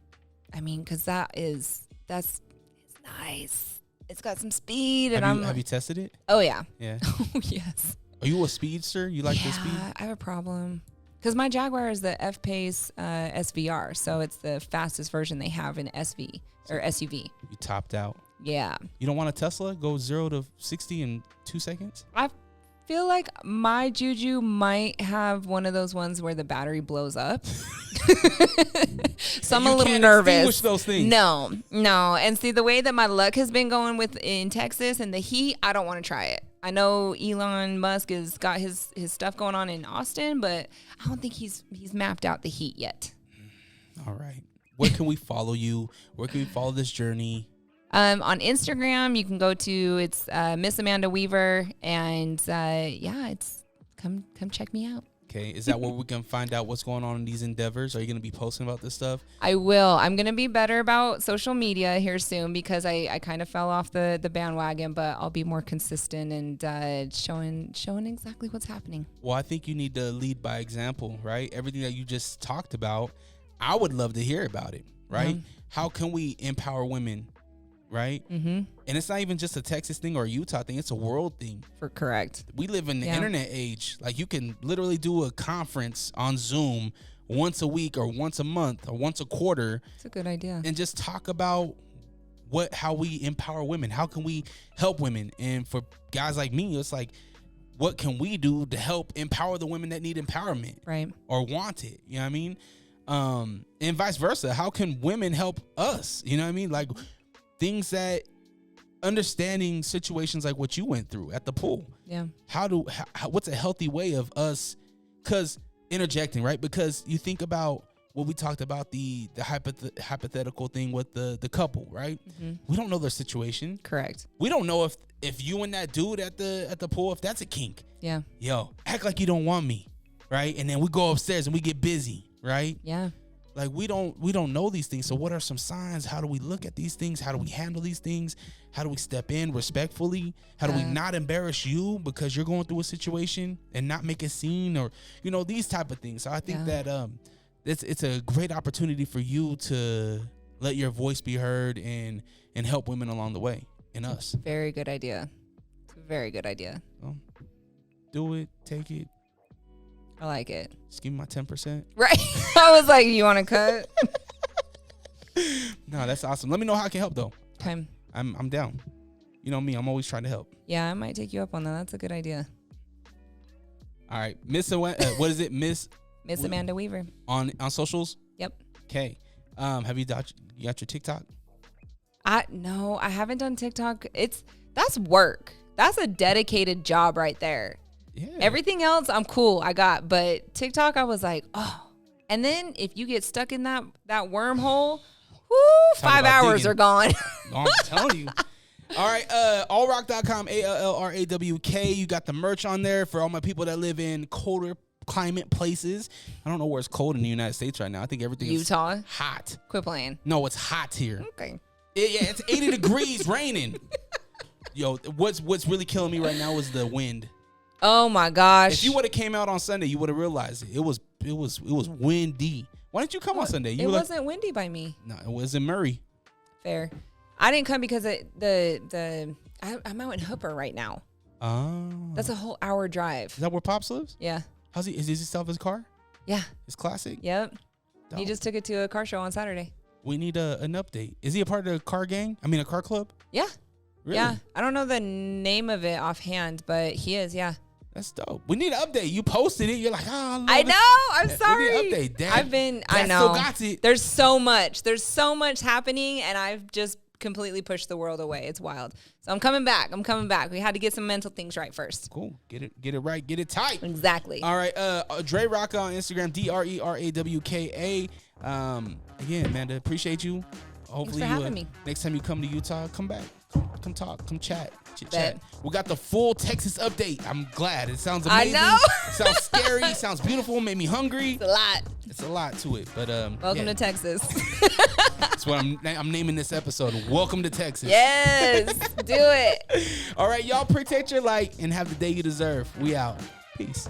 I mean, because it's nice. It's got some speed, and have you tested it? Oh yeah. Yeah. Oh yes. Are you a speedster? You like the speed? I have a problem. Because my Jaguar is the F-Pace SVR, so it's the fastest version they have in SV or SUV. You topped out. Yeah. You don't want a Tesla? Go 0 to 60 in 2 seconds? I feel like my Juju might have one of those ones where the battery blows up. So I'm a little nervous. Extinguish those things. No. And see, the way that my luck has been going in Texas and the heat, I don't want to try it. I know Elon Musk has got his stuff going on in Austin, but I don't think he's mapped out the heat yet. All right. Where can we follow you? Where can we follow this journey? On Instagram, you can go to it's Miss Amanda Weaver, and it's come check me out. Okay, is that where we can find out what's going on in these endeavors? Are you going to be posting about this stuff? I will. I'm going to be better about social media here soon because I kind of fell off the bandwagon, but I'll be more consistent and showing exactly what's happening. Well, I think you need to lead by example, right? Everything that you just talked about, I would love to hear about it, right? How can we empower women, right? Mm-hmm. And it's not even just a Texas thing or a Utah thing. It's a world thing. Correct. We live in the internet age. Like you can literally do a conference on Zoom once a week or once a month or once a quarter. It's a good idea. And just talk about how we empower women. How can we help women? And for guys like me, it's like, what can we do to help empower the women that need empowerment? Right. Or want it. You know what I mean? And vice versa. How can women help us? You know what I mean? Like things that understanding situations like what you went through at the pool. Yeah. What's a healthy way of us, because interjecting, right? Because you think about what we talked about, the hypothetical thing with the couple, right? Mm-hmm. We don't know their situation. Correct. We don't know if you and that dude at the pool, if that's a kink. Yeah. Yo, act like you don't want me, right? And then we go upstairs and we get busy, right? Yeah. Like we don't know these things. So what are some signs? How do we look at these things? How do we handle these things? How do we step in respectfully? How do we not embarrass you because you're going through a situation and not make a scene, or these type of things. So I think that it's a great opportunity for you to let your voice be heard and help women along the way and us. Very good idea. It's a very good idea. So, do it, take it. I like it. Just give me my 10%. Right. I was like, you want to cut? No, that's awesome. Let me know how I can help though. Okay. I'm down. You know me, I'm always trying to help. Yeah, I might take you up on that. That's a good idea. All right. What is it? Miss Amanda Weaver. On socials? Yep. Okay. Have you got your TikTok? No, I haven't done TikTok. That's work. That's a dedicated job right there. Yeah. Everything else I'm cool. But TikTok I was like, oh. And then if you get stuck in that wormhole, 5 hours are gone. I'm telling you. All right, allrock.com, ALLRAWK. You got the merch on there for all my people that live in colder climate places. I don't know where it's cold in the United States right now. I think everything Utah? is hot. Quit playing. No, it's hot here. Okay. It's 80 degrees, raining. Yo, what's really killing me right now is the wind. Oh my gosh! If you would have came out on Sunday, you would have realized it. It was windy. Why didn't you come on Sunday? It wasn't windy by me. No, it was in Murray. Fair. I didn't come because I'm out in Hooper right now. Oh. That's a whole hour drive. Is that where Pops lives? Yeah. Does he still have his car? Yeah. His classic? Yep. Dope. He just took it to a car show on Saturday. We need an update. Is he a part of the car gang? I mean, a car club? Yeah. Really? Yeah. I don't know the name of it offhand, but he is, yeah. That's dope. We need an update. You posted it. You're like, I know. I'm sorry. We need an update. Dad, I know. Still got it. There's so much. There's so much happening, and I've just completely pushed the world away. It's wild. So I'm coming back. We had to get some mental things right first. Cool. Get it right. Get it tight. Exactly. All right. DreRawka on Instagram. DreRawka. Again, Amanda, appreciate you. Hopefully, Thanks for having me. Next time you come to Utah, come back. Come talk. Come chat. Chit-chat. We got the full Texas update. I'm glad. It sounds amazing. I know. It sounds scary. It sounds beautiful. Made me hungry. It's a lot. It's a lot to it. But welcome to Texas. That's what I'm naming this episode. Welcome to Texas. Yes. Do it. All right, y'all protect your light and have the day you deserve. We out. Peace.